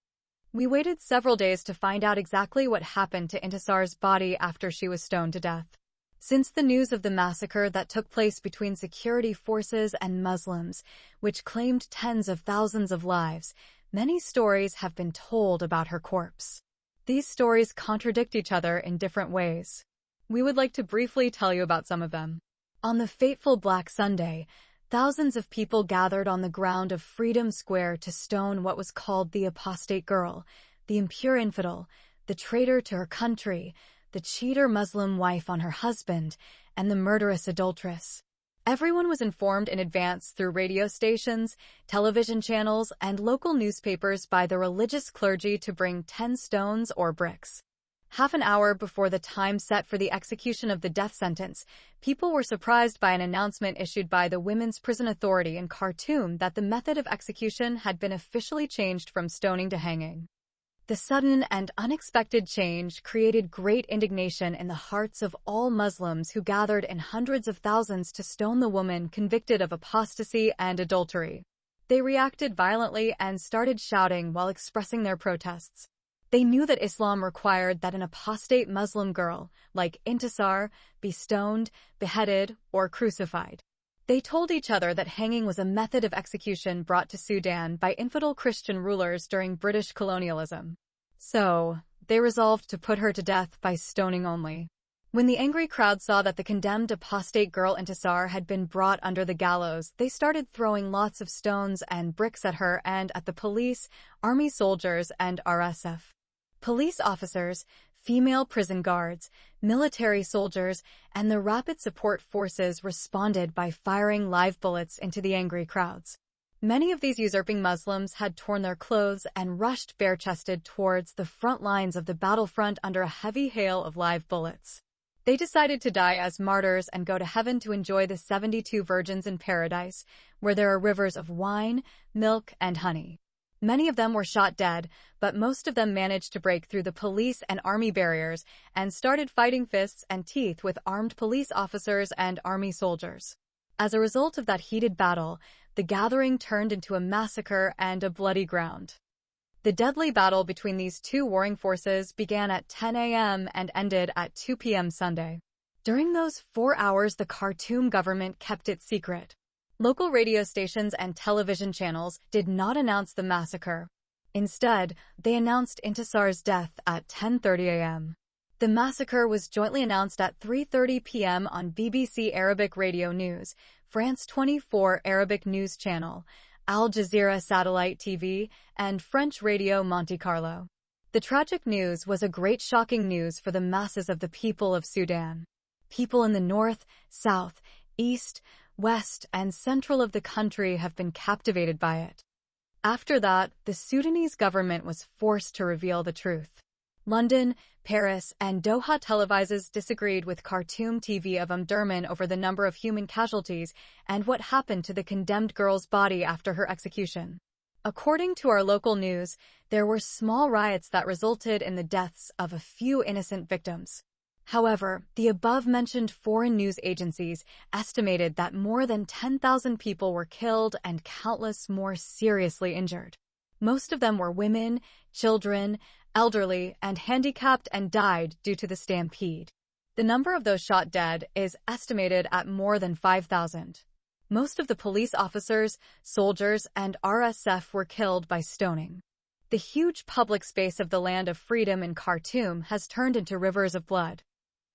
We waited several days to find out exactly what happened to Intisar's body after she was stoned to death. Since the news of the massacre that took place between security forces and Muslims, which claimed tens of thousands of lives, many stories have been told about her corpse. These stories contradict each other in different ways. We would like to briefly tell you about some of them. On the fateful Black Sunday, thousands of people gathered on the ground of Freedom Square to stone what was called the apostate girl, the impure infidel, the traitor to her country, the cheater Muslim wife on her husband, and the murderous adulteress. Everyone was informed in advance through radio stations, television channels, and local newspapers by the religious clergy to bring 10 stones or bricks. Half an hour before the time set for the execution of the death sentence, people were surprised by an announcement issued by the Women's Prison Authority in Khartoum that the method of execution had been officially changed from stoning to hanging. The sudden and unexpected change created great indignation in the hearts of all Muslims who gathered in hundreds of thousands to stone the woman convicted of apostasy and adultery. They reacted violently and started shouting while expressing their protests. They knew that Islam required that an apostate Muslim girl, like Intisar, be stoned, beheaded, or crucified. They told each other that hanging was a method of execution brought to Sudan by infidel Christian rulers during British colonialism. So, they resolved to put her to death by stoning only. When the angry crowd saw that the condemned apostate girl Intisar had been brought under the gallows, they started throwing lots of stones and bricks at her and at the police, army soldiers, and RSF. Police officers, female prison guards, military soldiers, and the rapid support forces responded by firing live bullets into the angry crowds. Many of these usurping Muslims had torn their clothes and rushed bare-chested towards the front lines of the battlefront under a heavy hail of live bullets. They decided to die as martyrs and go to heaven to enjoy the 72 virgins in paradise, where there are rivers of wine, milk, and honey. Many of them were shot dead, but most of them managed to break through the police and army barriers and started fighting fists and teeth with armed police officers and army soldiers. As a result of that heated battle, the gathering turned into a massacre and a bloody ground. The deadly battle between these two warring forces began at 10 a.m. and ended at 2 p.m. Sunday. During those 4 hours, the Khartoum government kept it secret. Local radio stations and television channels did not announce the massacre. Instead, they announced Intisar's death at 10:30 a.m. The massacre was jointly announced at 3:30 p.m. on BBC Arabic Radio News, France 24 Arabic News Channel, Al Jazeera Satellite TV, and French Radio Monte Carlo. The tragic news was a great shocking news for the masses of the people of Sudan. People in the north, south, east, west, and central of the country have been captivated by it. After that, the Sudanese government was forced to reveal the truth. London, Paris, and Doha televises disagreed with Khartoum TV of Omdurman over the number of human casualties and what happened to the condemned girl's body after her execution. According to our local news, there were small riots that resulted in the deaths of a few innocent victims. However, the above-mentioned foreign news agencies estimated that more than 10,000 people were killed and countless more seriously injured. Most of them were women, children, elderly, and handicapped and died due to the stampede. The number of those shot dead is estimated at more than 5,000. Most of the police officers, soldiers, and RSF were killed by stoning. The huge public space of the Land of Freedom in Khartoum has turned into rivers of blood.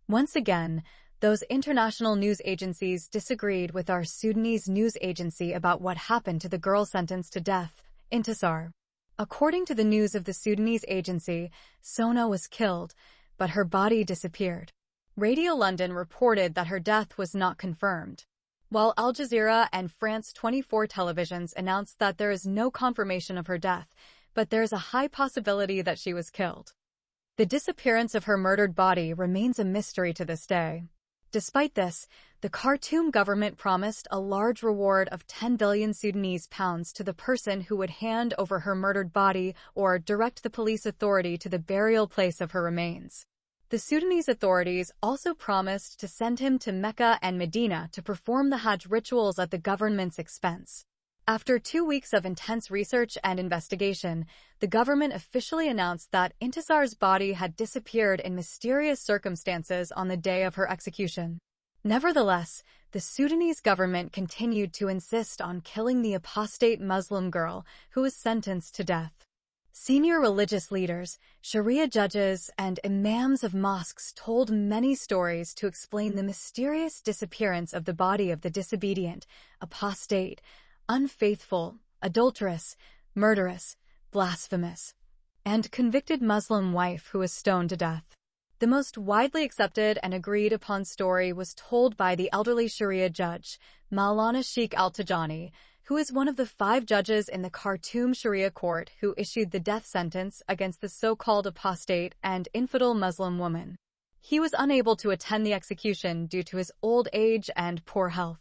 Once again, those international news agencies disagreed with our Sudanese news agency about what happened to the girl sentenced to death, Intisar. According to the news of the Sudanese agency, Sona was killed, but her body disappeared. Radio London reported that her death was not confirmed, while Al Jazeera and France 24 televisions announced that there is no confirmation of her death, but there is a high possibility that she was killed. The disappearance of her murdered body remains a mystery to this day. Despite this, the Khartoum government promised a large reward of 10 billion Sudanese pounds to the person who would hand over her murdered body or direct the police authority to the burial place of her remains. The Sudanese authorities also promised to send him to Mecca and Medina to perform the Hajj rituals at the government's expense. After 2 weeks of intense research and investigation, the government officially announced that Intisar's body had disappeared in mysterious circumstances on the day of her execution. Nevertheless, the Sudanese government continued to insist on killing the apostate Muslim girl who was sentenced to death. Senior religious leaders, Sharia judges, and imams of mosques told many stories to explain the mysterious disappearance of the body of the disobedient, apostate, unfaithful, adulterous, murderous, blasphemous, and convicted Muslim wife who was stoned to death. The most widely accepted and agreed upon story was told by the elderly Sharia judge, Maulana Sheikh Al-Tajani, who is one of the 5 judges in the Khartoum Sharia court who issued the death sentence against the so-called apostate and infidel Muslim woman. He was unable to attend the execution due to his old age and poor health.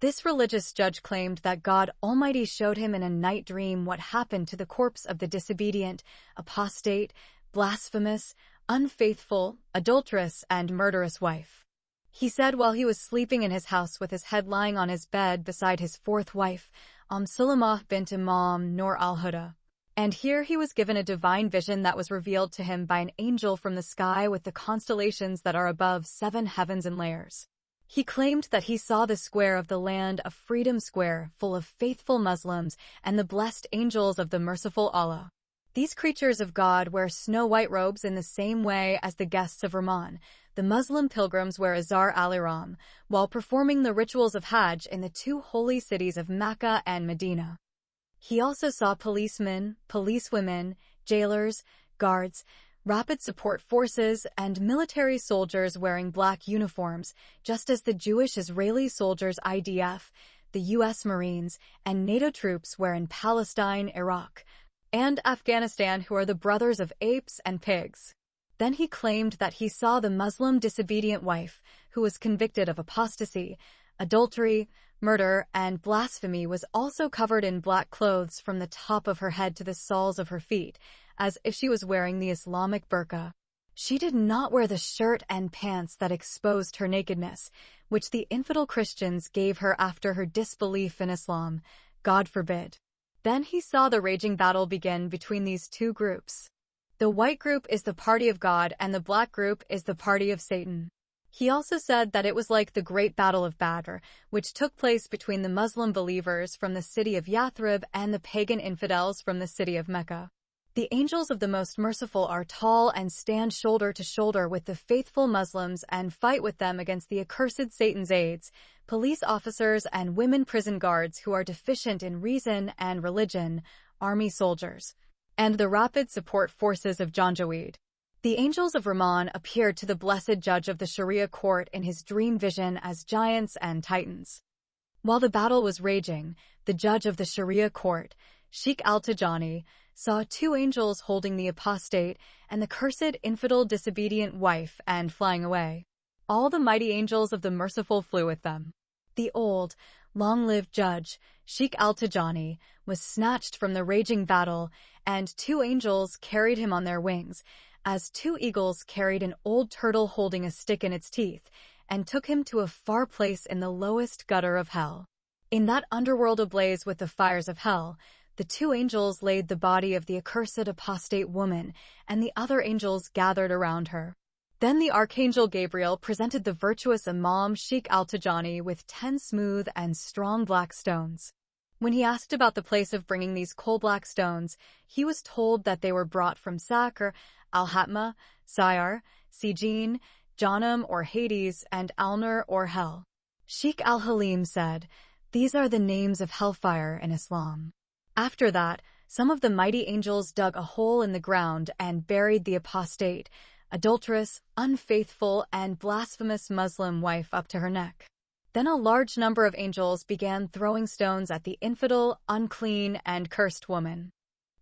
This religious judge claimed that God Almighty showed him in a night dream what happened to the corpse of the disobedient, apostate, blasphemous, unfaithful, adulterous, and murderous wife. He said while he was sleeping in his house with his head lying on his bed beside his 4th wife, Sulamah bint Imam Nur al-Huda. And here he was given a divine vision that was revealed to him by an angel from the sky with the constellations that are above 7 heavens and layers. He claimed that he saw the square of the Land of Freedom Square full of faithful Muslims and the blessed angels of the merciful Allah. These creatures of God wear snow-white robes in the same way as the guests of Rahman. The Muslim pilgrims wear azar al-ihram, while performing the rituals of Hajj in the 2 holy cities of Mecca and Medina. He also saw policemen, policewomen, jailers, guards, rapid support forces, and military soldiers wearing black uniforms, just as the Jewish Israeli soldiers IDF, the U.S. Marines, and NATO troops wear in Palestine, Iraq, and Afghanistan, who are the brothers of apes and pigs. Then he claimed that he saw the Muslim disobedient wife, who was convicted of apostasy, adultery, murder, and blasphemy, was also covered in black clothes from the top of her head to the soles of her feet, as if she was wearing the Islamic burqa. She did not wear the shirt and pants that exposed her nakedness, which the infidel Christians gave her after her disbelief in Islam. God forbid. Then he saw the raging battle begin between these 2 groups. The white group is the party of God and the black group is the party of Satan. He also said that it was like the Great Battle of Badr, which took place between the Muslim believers from the city of Yathrib and the pagan infidels from the city of Mecca. The angels of the Most Merciful are tall and stand shoulder to shoulder with the faithful Muslims and fight with them against the accursed Satan's aides, police officers and women prison guards who are deficient in reason and religion, army soldiers, and the rapid support forces of Janjaweed. The angels of Rahman appeared to the blessed judge of the Sharia court in his dream vision as giants and titans. While the battle was raging, the judge of the Sharia court, Sheikh Al-Tajani, saw 2 angels holding the apostate and the cursed infidel disobedient wife and flying away. All the mighty angels of the merciful flew with them. The old, long-lived judge, Sheikh Al-Tajani, was snatched from the raging battle, and 2 angels carried him on their wings, as 2 eagles carried an old turtle holding a stick in its teeth, and took him to a far place in the lowest gutter of hell. In that underworld ablaze with the fires of hell, the 2 angels laid the body of the accursed apostate woman, and the other angels gathered around her. Then the Archangel Gabriel presented the virtuous Imam Sheikh al-Tajani with 10 smooth and strong black stones. When he asked about the place of bringing these coal-black stones, he was told that they were brought from Sakr, Al-Hatma, Syar, Sijin, Jahannam or Hades, and Al-Nur or Hell. Sheikh al-Halim said, "These are the names of hellfire in Islam." After that, some of the mighty angels dug a hole in the ground and buried the apostate, adulterous, unfaithful, and blasphemous Muslim wife up to her neck. Then a large number of angels began throwing stones at the infidel, unclean, and cursed woman.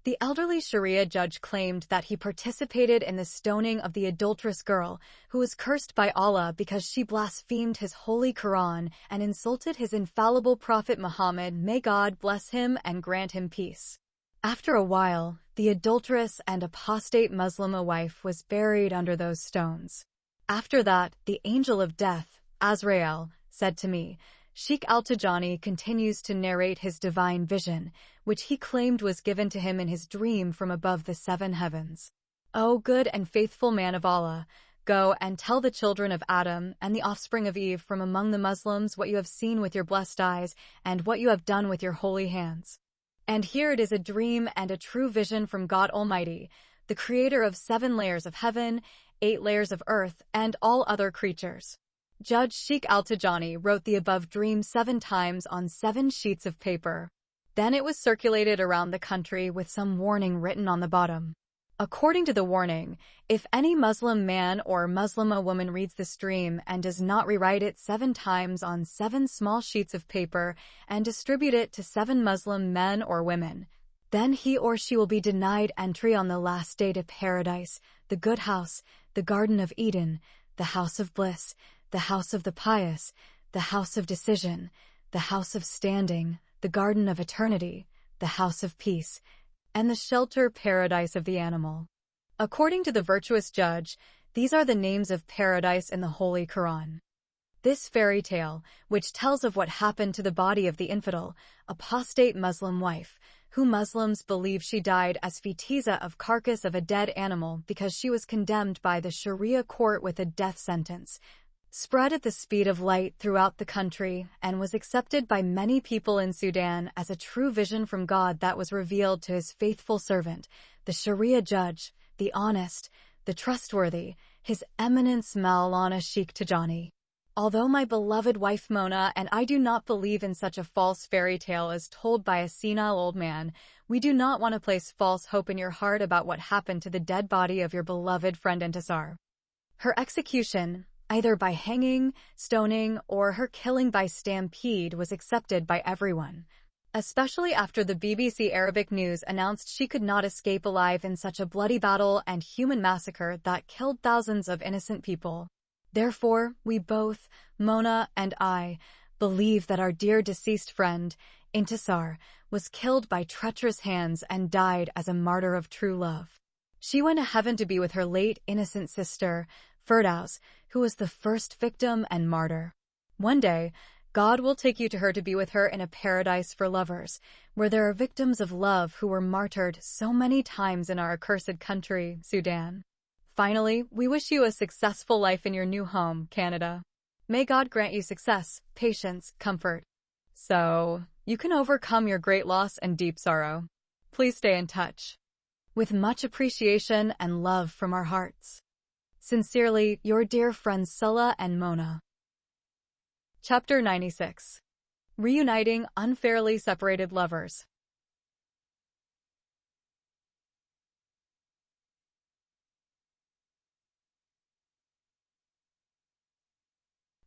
The elderly Sharia judge claimed that he participated in the stoning of the adulterous girl, who was cursed by Allah because she blasphemed his holy Quran and insulted his infallible prophet Muhammad, may God bless him and grant him peace. After a while, the adulterous and apostate Muslim wife was buried under those stones. After that, the angel of death, Azrael, said to me, "Sheikh al-Tajani continues to narrate his divine vision, which he claimed was given to him in his dream from above the 7 heavens. O good and faithful man of Allah, go and tell the children of Adam and the offspring of Eve from among the Muslims what you have seen with your blessed eyes and what you have done with your holy hands. And here it is a dream and a true vision from God Almighty, the creator of 7 layers of heaven, 8 layers of earth, and all other creatures." Judge Sheikh al-Tajani wrote the above dream 7 times on 7 sheets of paper. Then it was circulated around the country with some warning written on the bottom. According to the warning, if any Muslim man or Muslima woman reads this dream and does not rewrite it 7 times on 7 small sheets of paper and distribute it to 7 Muslim men or women, then he or she will be denied entry on the last day to paradise, the good house, the Garden of Eden, the house of bliss, the house of the pious, the house of decision, the house of standing, the garden of eternity, the house of peace, and the shelter paradise of the animal. According to the virtuous judge, these are the names of paradise in the Holy Quran. This fairy tale, which tells of what happened to the body of the infidel, apostate Muslim wife, who Muslims believe she died as fetiza of carcass of a dead animal because she was condemned by the Sharia court with a death sentence, spread at the speed of light throughout the country and was accepted by many people in Sudan as a true vision from God that was revealed to his faithful servant, the Sharia judge, the honest, the trustworthy, His Eminence Maulana Sheikh Tajani. Although my beloved wife Mona and I do not believe in such a false fairy tale as told by a senile old man, we do not want to place false hope in your heart about what happened to the dead body of your beloved friend Intisar. Her execution, either by hanging, stoning, or her killing by stampede, was accepted by everyone, especially after the BBC Arabic News announced she could not escape alive in such a bloody battle and human massacre that killed thousands of innocent people. Therefore, we both, Mona and I, believe that our dear deceased friend, Intisar, was killed by treacherous hands and died as a martyr of true love. She went to heaven to be with her late innocent sister, Firdaus, who was the first victim and martyr. One day, God will take you to her to be with her in a paradise for lovers, where there are victims of love who were martyred so many times in our accursed country, Sudan. Finally, we wish you a successful life in your new home, Canada. May God grant you success, patience, comfort, so you can overcome your great loss and deep sorrow. Please stay in touch. With much appreciation and love from our hearts. Sincerely, your dear friends Sulla and Mona. Chapter 96. Reuniting Unfairly Separated Lovers.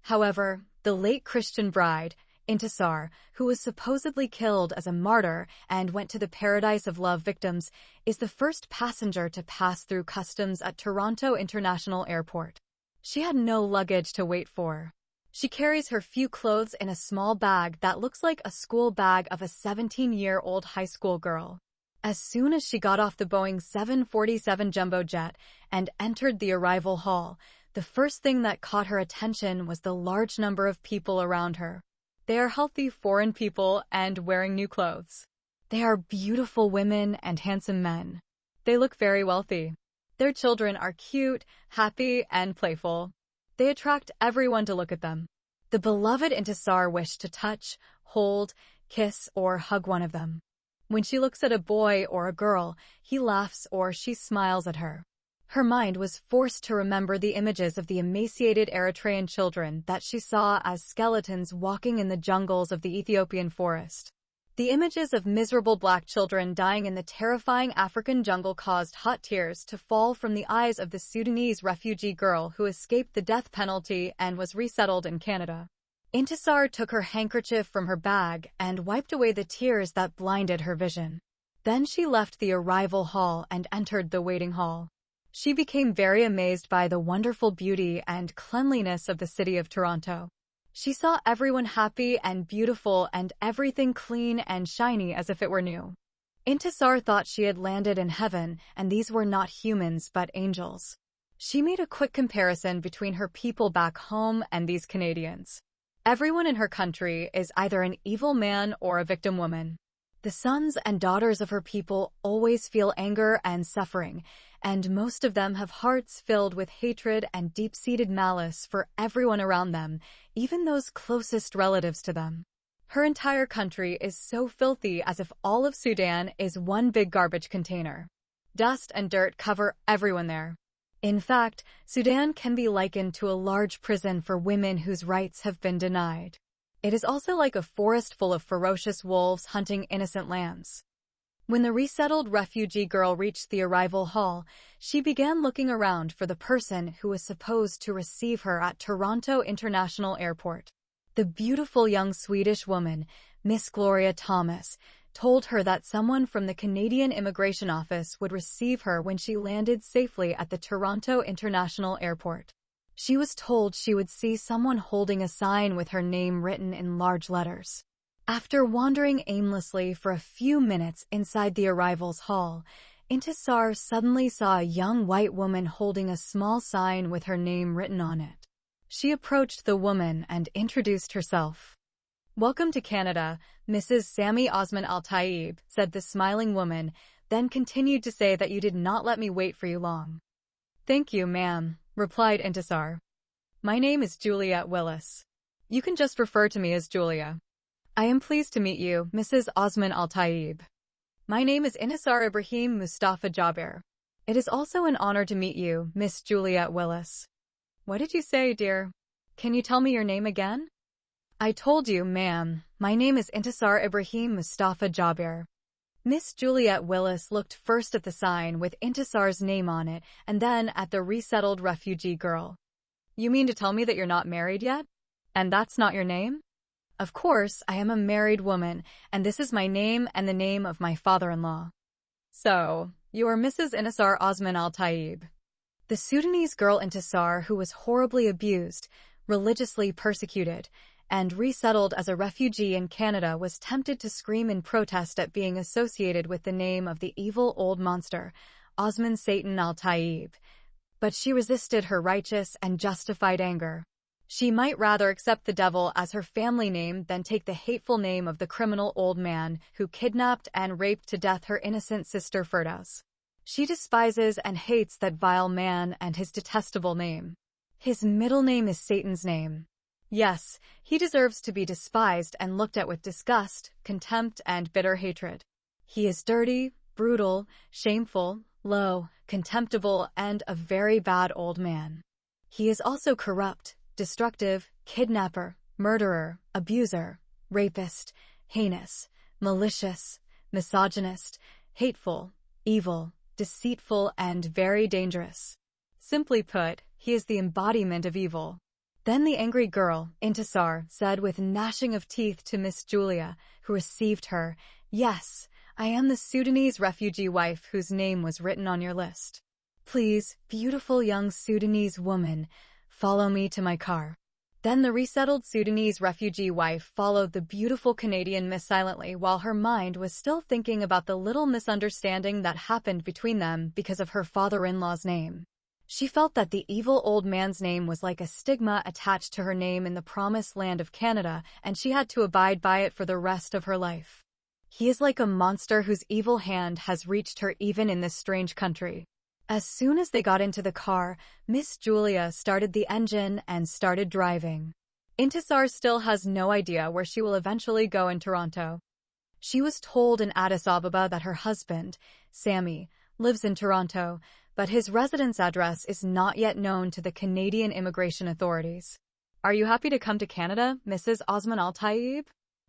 However, the late Christian bride, Intisar, who was supposedly killed as a martyr and went to the paradise of love victims, is the first passenger to pass through customs at Toronto International Airport. She had no luggage to wait for. She carries her few clothes in a small bag that looks like a school bag of a 17-year-old high school girl. As soon as she got off the Boeing 747 jumbo jet and entered the arrival hall, the first thing that caught her attention was the large number of people around her. They are healthy foreign people and wearing new clothes. They are beautiful women and handsome men. They look very wealthy. Their children are cute, happy, and playful. They attract everyone to look at them. The beloved Intisar wished to touch, hold, kiss, or hug one of them. When she looks at a boy or a girl, he laughs or she smiles at her. Her mind was forced to remember the images of the emaciated Eritrean children that she saw as skeletons walking in the jungles of the Ethiopian forest. The images of miserable black children dying in the terrifying African jungle caused hot tears to fall from the eyes of the Sudanese refugee girl who escaped the death penalty and was resettled in Canada. Intisar took her handkerchief from her bag and wiped away the tears that blinded her vision. Then she left the arrival hall and entered the waiting hall. She became very amazed by the wonderful beauty and cleanliness of the city of Toronto. She saw everyone happy and beautiful and everything clean and shiny as if it were new. Intisar thought she had landed in heaven, and these were not humans but angels. She made a quick comparison between her people back home and these Canadians. Everyone in her country is either an evil man or a victim woman. The sons and daughters of her people always feel anger and suffering, and most of them have hearts filled with hatred and deep-seated malice for everyone around them, even those closest relatives to them. Her entire country is so filthy as if all of Sudan is one big garbage container. Dust and dirt cover everyone there. In fact, Sudan can be likened to a large prison for women whose rights have been denied. It is also like a forest full of ferocious wolves hunting innocent lambs. When the resettled refugee girl reached the arrival hall, she began looking around for the person who was supposed to receive her at Toronto International Airport. The beautiful young Swedish woman, Miss Gloria Thomas, told her that someone from the Canadian Immigration Office would receive her when she landed safely at the Toronto International Airport. She was told she would see someone holding a sign with her name written in large letters. After wandering aimlessly for a few minutes inside the arrivals hall, Intisar suddenly saw a young white woman holding a small sign with her name written on it. She approached the woman and introduced herself. "Welcome to Canada, Mrs. Sami Osman Al-Taib," said the smiling woman, then continued to say that you did not let me wait for you long. "Thank you, ma'am," replied Intisar. "My name is Juliet Willis. You can just refer to me as Julia. I am pleased to meet you, Mrs. Osman Al-Taib. My name is Intisar Ibrahim Mustafa Jabir. It is also an honor to meet you, Miss Juliet Willis." "What did you say, dear? Can you tell me your name again?" "I told you, ma'am. My name is Intisar Ibrahim Mustafa Jabir." Miss Juliet Willis looked first at the sign with Intisar's name on it and then at the resettled refugee girl. "You mean to tell me that you're not married yet? And that's not your name?" "Of course, I am a married woman, and this is my name and the name of my father-in-law." "So, you are Mrs. Intisar Osman Al-Taib." The Sudanese girl Intisar, who was horribly abused, religiously persecuted, and resettled as a refugee in Canada, was tempted to scream in protest at being associated with the name of the evil old monster, Osman Satan Al-Taib. But she resisted her righteous and justified anger. She might rather accept the devil as her family name than take the hateful name of the criminal old man who kidnapped and raped to death her innocent sister Firdaus. She despises and hates that vile man and his detestable name. His middle name is Satan's name. Yes, he deserves to be despised and looked at with disgust, contempt, and bitter hatred. He is dirty, brutal, shameful, low, contemptible, and a very bad old man. He is also corrupt, destructive, kidnapper, murderer, abuser, rapist, heinous, malicious, misogynist, hateful, evil, deceitful, and very dangerous. Simply put, he is the embodiment of evil. Then the angry girl, Intisar, said with gnashing of teeth to Miss Julia, who received her, "Yes, I am the Sudanese refugee wife whose name was written on your list. Please, beautiful young Sudanese woman, follow me to my car." Then the resettled Sudanese refugee wife followed the beautiful Canadian miss silently while her mind was still thinking about the little misunderstanding that happened between them because of her father-in-law's name. She felt that the evil old man's name was like a stigma attached to her name in the promised land of Canada, and she had to abide by it for the rest of her life. He is like a monster whose evil hand has reached her even in this strange country. As soon as they got into the car, Miss Julia started the engine and started driving. Intisar still has no idea where she will eventually go in Toronto. She was told in Addis Ababa that her husband, Sammy, lives in Toronto, but his residence address is not yet known to the Canadian immigration authorities. Are you happy to come to Canada, Mrs. Osman Al-Taib?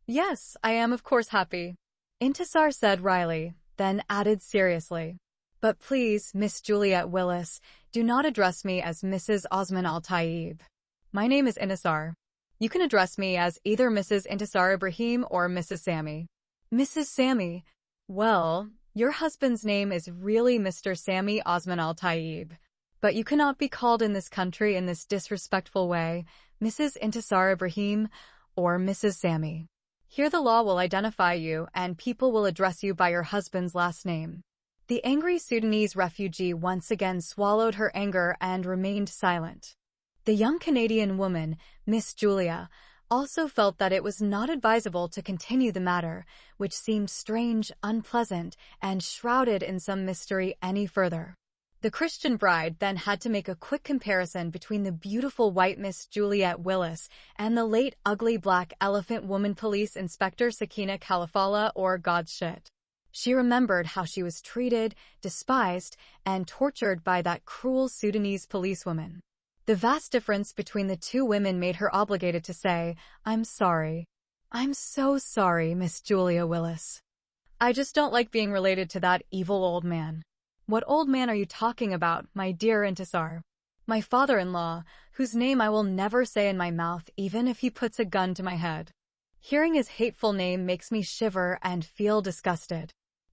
Yes, I am of course happy. Intisar said wryly, then added seriously. But please, Miss Juliet Willis, do not address me as Mrs. Osman Al-Taib. My name is Intisar. You can address me as either Mrs. Intisar Ibrahim or Mrs. Sammy. Mrs. Sammy. Well, your husband's name is really Mr. Sammy Osman Al-Taib. But you cannot be called in this country in this disrespectful way, Mrs. Intisar Ibrahim or Mrs. Sammy. Here the law will identify you and people will address you by your husband's last name. The angry Sudanese refugee once again swallowed her anger and remained silent. The young Canadian woman, Miss Julia, also felt that it was not advisable to continue the matter, which seemed strange, unpleasant, and shrouded in some mystery any further. The Christian bride then had to make a quick comparison between the beautiful white Miss Juliet Willis and the late ugly black elephant woman police inspector Sakina Kalifala or God's shit. She remembered how she was treated, despised, and tortured by that cruel Sudanese policewoman. The vast difference between the two women made her obligated to say, I'm sorry. I'm so sorry, Miss Julia Willis. I just don't like being related to that evil old man. What old man are you talking about, my dear Intisar? My father-in-law, whose name I will never say in my mouth even if he puts a gun to my head. Hearing his hateful name makes me shiver and feel disgusted.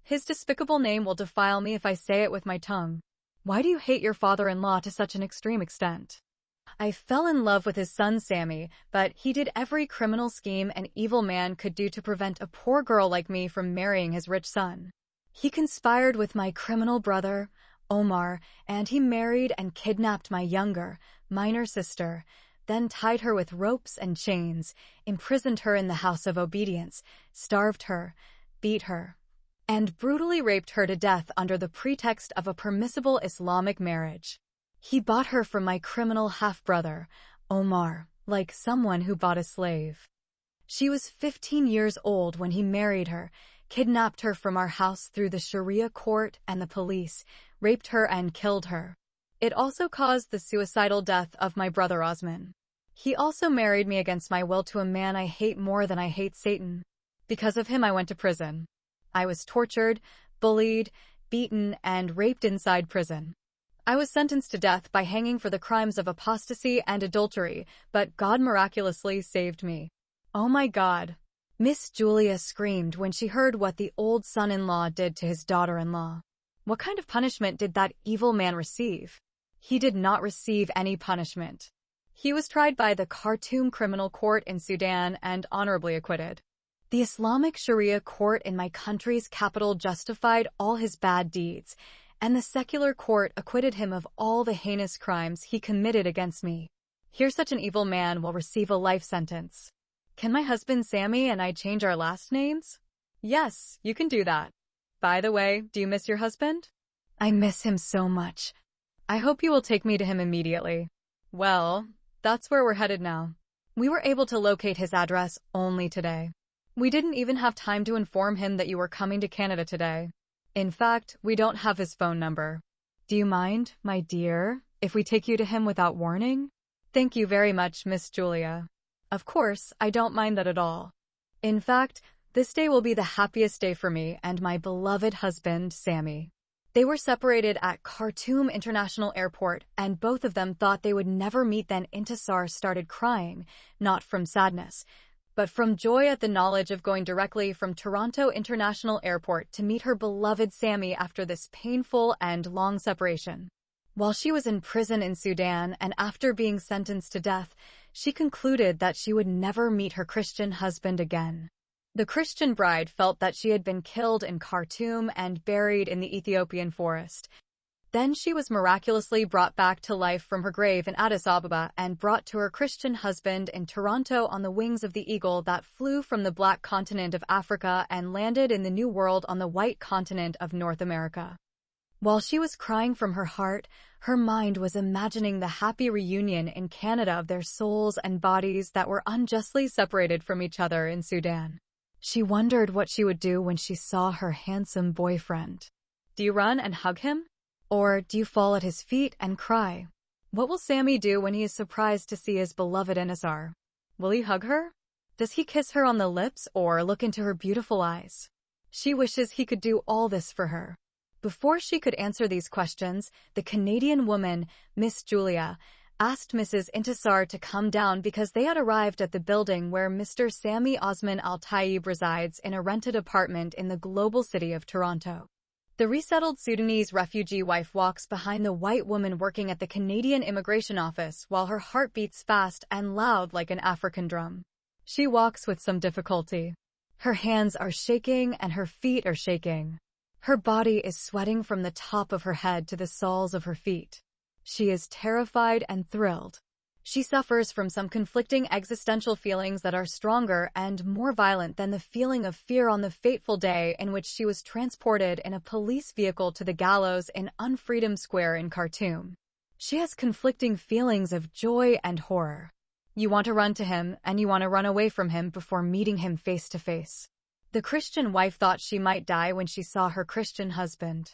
His despicable name will defile me if I say it with my tongue. Why do you hate your father-in-law to such an extreme extent? I fell in love with his son Sammy, but he did every criminal scheme an evil man could do to prevent a poor girl like me from marrying his rich son. He conspired with my criminal brother, Omar, and he married and kidnapped my younger, minor sister, then tied her with ropes and chains, imprisoned her in the house of obedience, starved her, beat her, and brutally raped her to death under the pretext of a permissible Islamic marriage. He bought her from my criminal half-brother, Omar, like someone who bought a slave. She was 15 years old when he married her, kidnapped her from our house through the Sharia court and the police, raped her and killed her. It also caused the suicidal death of my brother Osman. He also married me against my will to a man I hate more than I hate Satan. Because of him I went to prison. I was tortured, bullied, beaten, and raped inside prison. I was sentenced to death by hanging for the crimes of apostasy and adultery, but God miraculously saved me. Oh my God! Miss Julia screamed when she heard what the old son-in-law did to his daughter-in-law. What kind of punishment did that evil man receive? He did not receive any punishment. He was tried by the Khartoum Criminal Court in Sudan and honorably acquitted. The Islamic Sharia court in my country's capital justified all his bad deeds, and the secular court acquitted him of all the heinous crimes he committed against me. Here such an evil man will receive a life sentence. Can my husband Sammy and I change our last names? Yes, you can do that. By the way, do you miss your husband? I miss him so much. I hope you will take me to him immediately. Well, that's where we're headed now. We were able to locate his address only today. We didn't even have time to inform him that you were coming to Canada today. In fact, we don't have his phone number. Do you mind, my dear, if we take you to him without warning? Thank you very much, Miss Julia. Of course, I don't mind that at all. In fact, this day will be the happiest day for me and my beloved husband, Sammy. They were separated at Khartoum International Airport, and both of them thought they would never meet. Then Intisar started crying, not from sadness, but from joy at the knowledge of going directly from Toronto International Airport to meet her beloved Sammy after this painful and long separation. While she was in prison in Sudan and after being sentenced to death, she concluded that she would never meet her Christian husband again. The Christian bride felt that she had been killed in Khartoum and buried in the Ethiopian forest. Then she was miraculously brought back to life from her grave in Addis Ababa and brought to her Christian husband in Toronto on the wings of the eagle that flew from the black continent of Africa and landed in the New World on the white continent of North America. While she was crying from her heart, her mind was imagining the happy reunion in Canada of their souls and bodies that were unjustly separated from each other in Sudan. She wondered what she would do when she saw her handsome boyfriend. Do you run and hug him? Or do you fall at his feet and cry? What will Sammy do when he is surprised to see his beloved Intisar? Will he hug her? Does he kiss her on the lips or look into her beautiful eyes? She wishes he could do all this for her. Before she could answer these questions, the Canadian woman, Miss Julia, asked Mrs. Intisar to come down because they had arrived at the building where Mr. Sammy Osman Al-Taib resides in a rented apartment in the global city of Toronto. The resettled Sudanese refugee wife walks behind the white woman working at the Canadian Immigration Office while her heart beats fast and loud like an African drum. She walks with some difficulty. Her hands are shaking and her feet are shaking. Her body is sweating from the top of her head to the soles of her feet. She is terrified and thrilled. She suffers from some conflicting existential feelings that are stronger and more violent than the feeling of fear on the fateful day in which she was transported in a police vehicle to the gallows in Unfreedom Square in Khartoum. She has conflicting feelings of joy and horror. You want to run to him, and you want to run away from him before meeting him face to face. The Christian wife thought she might die when she saw her Christian husband.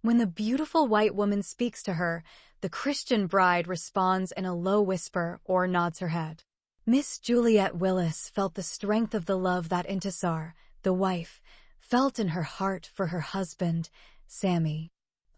When the beautiful white woman speaks to her, the Christian bride responds in a low whisper or nods her head. Miss Juliette Willis felt the strength of the love that Intisar, the wife, felt in her heart for her husband, Sammy.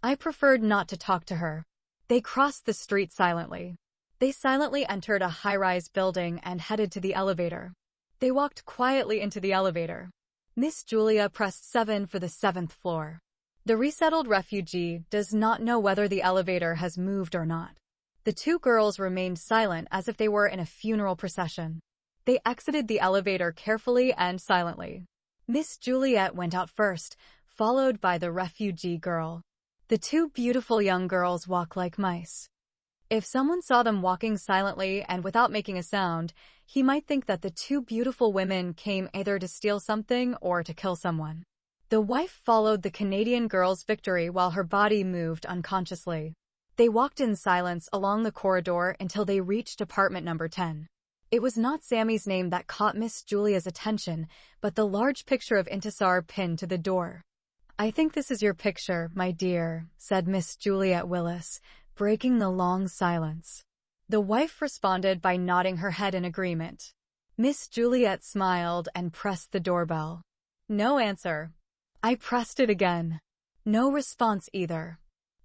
I preferred not to talk to her. They crossed the street silently. They silently entered a high-rise building and headed to the elevator. They walked quietly into the elevator. Miss Julia pressed 7 for the 7th floor. The resettled refugee does not know whether the elevator has moved or not. The two girls remained silent as if they were in a funeral procession. They exited the elevator carefully and silently. Miss Juliette went out first, followed by the refugee girl. The two beautiful young girls walk like mice. If someone saw them walking silently and without making a sound, he might think that the two beautiful women came either to steal something or to kill someone. The wife followed the Canadian girl's victory while her body moved unconsciously. They walked in silence along the corridor until they reached apartment number 10. It was not Sammy's name that caught Miss Julia's attention, but the large picture of Intisar pinned to the door. I think this is your picture, my dear, said Miss Juliette Willis, breaking the long silence. The wife responded by nodding her head in agreement. Miss Juliette smiled and pressed the doorbell. No answer. I pressed it again. No response either.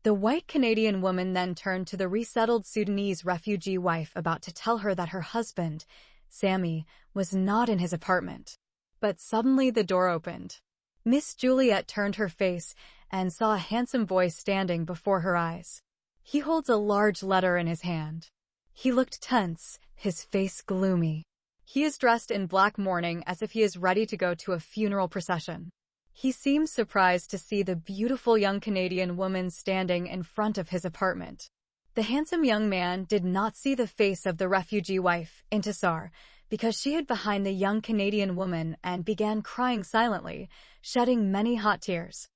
The white Canadian woman then turned to the resettled Sudanese refugee wife about to tell her that her husband, Sammy, was not in his apartment. But suddenly the door opened. Miss Juliette turned her face and saw a handsome boy standing before her eyes. He holds a large letter in his hand. He looked tense, his face gloomy. He is dressed in black mourning as if he is ready to go to a funeral procession. He seemed surprised to see the beautiful young Canadian woman standing in front of his apartment. The handsome young man did not see the face of the refugee wife, Intisar, because she hid behind the young Canadian woman and began crying silently, shedding many hot tears.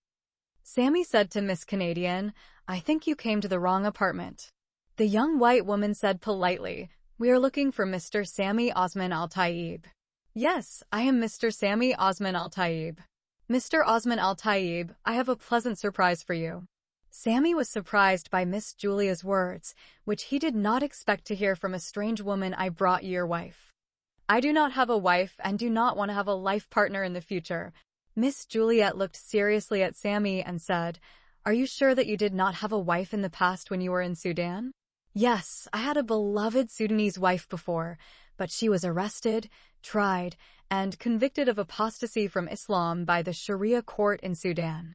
Sammy said to Miss Canadian, I think you came to the wrong apartment. The young white woman said politely, We are looking for Mr. Sammy Osman Al-Taib. Yes, I am Mr. Sammy Osman Al-Taib. Mr. Osman Al-Taib, I have a pleasant surprise for you. Sammy was surprised by Miss Julia's words, which he did not expect to hear from a strange woman. I brought you your wife. I do not have a wife and do not want to have a life partner in the future. Miss Juliette looked seriously at Sammy and said, Are you sure that you did not have a wife in the past when you were in Sudan? Yes, I had a beloved Sudanese wife before, but she was arrested, tried, and convicted of apostasy from Islam by the Sharia court in Sudan.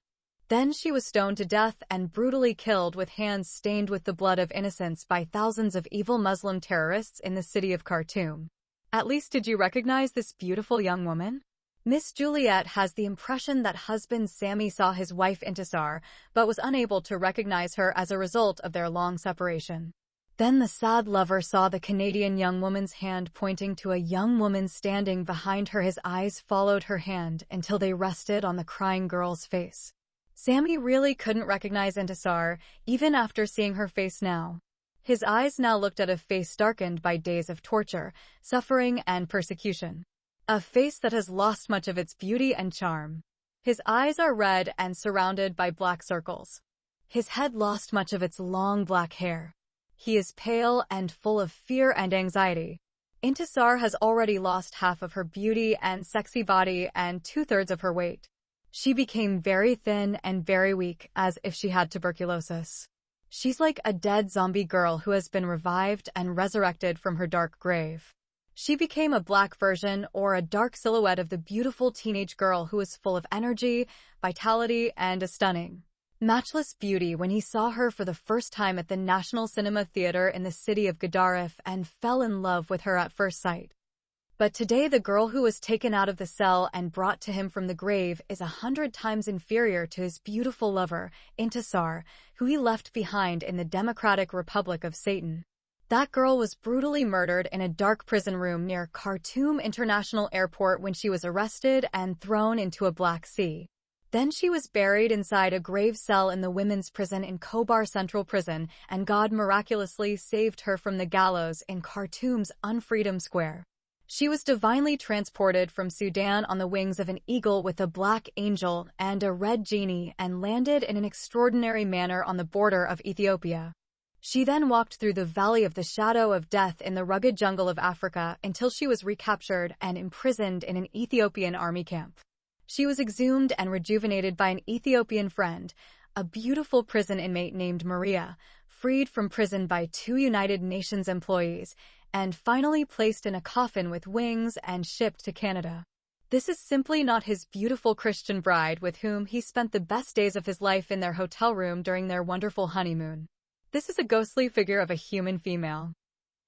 Then she was stoned to death and brutally killed with hands stained with the blood of innocents by thousands of evil Muslim terrorists in the city of Khartoum. At least did you recognize this beautiful young woman? Miss Juliette has the impression that husband Sammy saw his wife Intisar, but was unable to recognize her as a result of their long separation. Then the sad lover saw the Canadian young woman's hand pointing to a young woman standing behind her. His eyes followed her hand until they rested on the crying girl's face. Sammy really couldn't recognize Intisar, even after seeing her face now. His eyes now looked at a face darkened by days of torture, suffering, and persecution. A face that has lost much of its beauty and charm. His eyes are red and surrounded by black circles. His head lost much of its long black hair. He is pale and full of fear and anxiety. Intisar has already lost half of her beauty and sexy body and 2/3 of her weight. She became very thin and very weak, as if she had tuberculosis. She's like a dead zombie girl who has been revived and resurrected from her dark grave. She became a black version or a dark silhouette of the beautiful teenage girl who was full of energy, vitality, and a stunning, matchless beauty when he saw her for the first time at the National Cinema Theater in the city of Gedaref and fell in love with her at first sight. But today the girl who was taken out of the cell and brought to him from the grave is 100 times inferior to his beautiful lover, Intisar, who he left behind in the Democratic Republic of Satan. That girl was brutally murdered in a dark prison room near Khartoum International Airport when she was arrested and thrown into a Black Sea. Then she was buried inside a grave cell in the women's prison in Khobar Central Prison, and God miraculously saved her from the gallows in Khartoum's Unfreedom Square. She was divinely transported from Sudan on the wings of an eagle with a black angel and a red genie and landed in an extraordinary manner on the border of Ethiopia. She then walked through the valley of the shadow of death in the rugged jungle of Africa until she was recaptured and imprisoned in an Ethiopian army camp. She was exhumed and rejuvenated by an Ethiopian friend, a beautiful prison inmate named Maria, freed from prison by 2 United Nations employees, and finally placed in a coffin with wings and shipped to Canada. This is simply not his beautiful Christian bride with whom he spent the best days of his life in their hotel room during their wonderful honeymoon. This is a ghostly figure of a human female.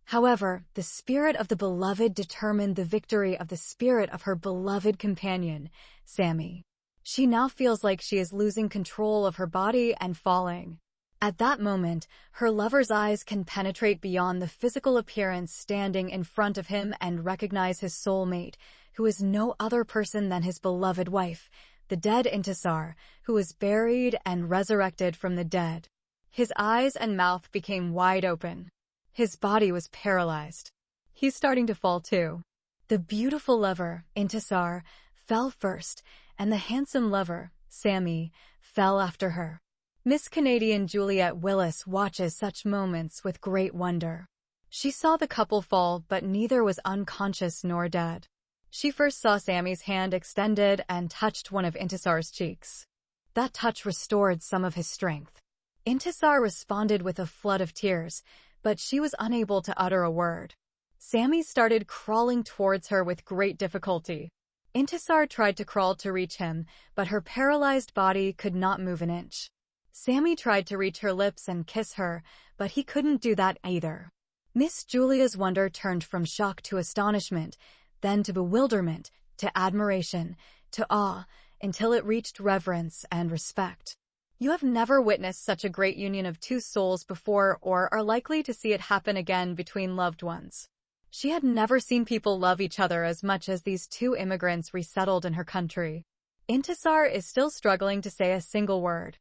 However, the spirit of the beloved determined the victory of the spirit of her beloved companion, Sammy. She now feels like she is losing control of her body and falling. At that moment, her lover's eyes can penetrate beyond the physical appearance standing in front of him and recognize his soulmate, who is no other person than his beloved wife, the dead Intisar, who was buried and resurrected from the dead. His eyes and mouth became wide open. His body was paralyzed. He's starting to fall too. The beautiful lover, Intisar, fell first, and the handsome lover, Sammy, fell after her. Miss Canadian Juliette Willis watches such moments with great wonder. She saw the couple fall, but neither was unconscious nor dead. She first saw Sammy's hand extended and touched one of Intisar's cheeks. That touch restored some of his strength. Intisar responded with a flood of tears, but she was unable to utter a word. Sammy started crawling towards her with great difficulty. Intisar tried to crawl to reach him, but her paralyzed body could not move an inch. Sammy tried to reach her lips and kiss her, but he couldn't do that either. Miss Julia's wonder turned from shock to astonishment, then to bewilderment, to admiration, to awe, until it reached reverence and respect. You have never witnessed such a great union of 2 souls before or are likely to see it happen again between loved ones. She had never seen people love each other as much as these 2 immigrants resettled in her country. Intisar is still struggling to say a single word.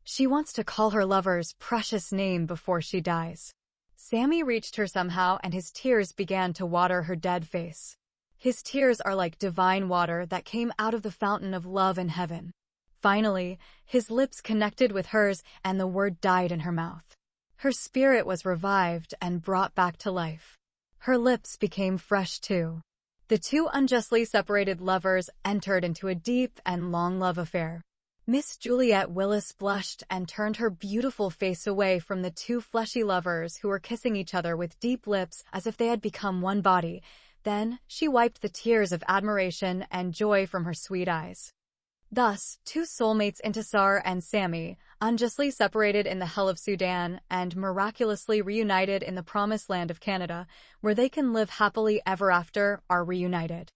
She wants to call her lover's precious name before she dies. Sammy reached her somehow and his tears began to water her dead face. His tears are like divine water that came out of the fountain of love in heaven. Finally, his lips connected with hers and the word died in her mouth. Her spirit was revived and brought back to life. Her lips became fresh too. The 2 unjustly separated lovers entered into a deep and long love affair. Miss Juliette Willis blushed and turned her beautiful face away from the 2 fleshy lovers who were kissing each other with deep lips as if they had become one body. Then, she wiped the tears of admiration and joy from her sweet eyes. Thus, 2 soulmates Intisar and Sammy, unjustly separated in the hell of Sudan and miraculously reunited in the promised land of Canada, where they can live happily ever after, are reunited.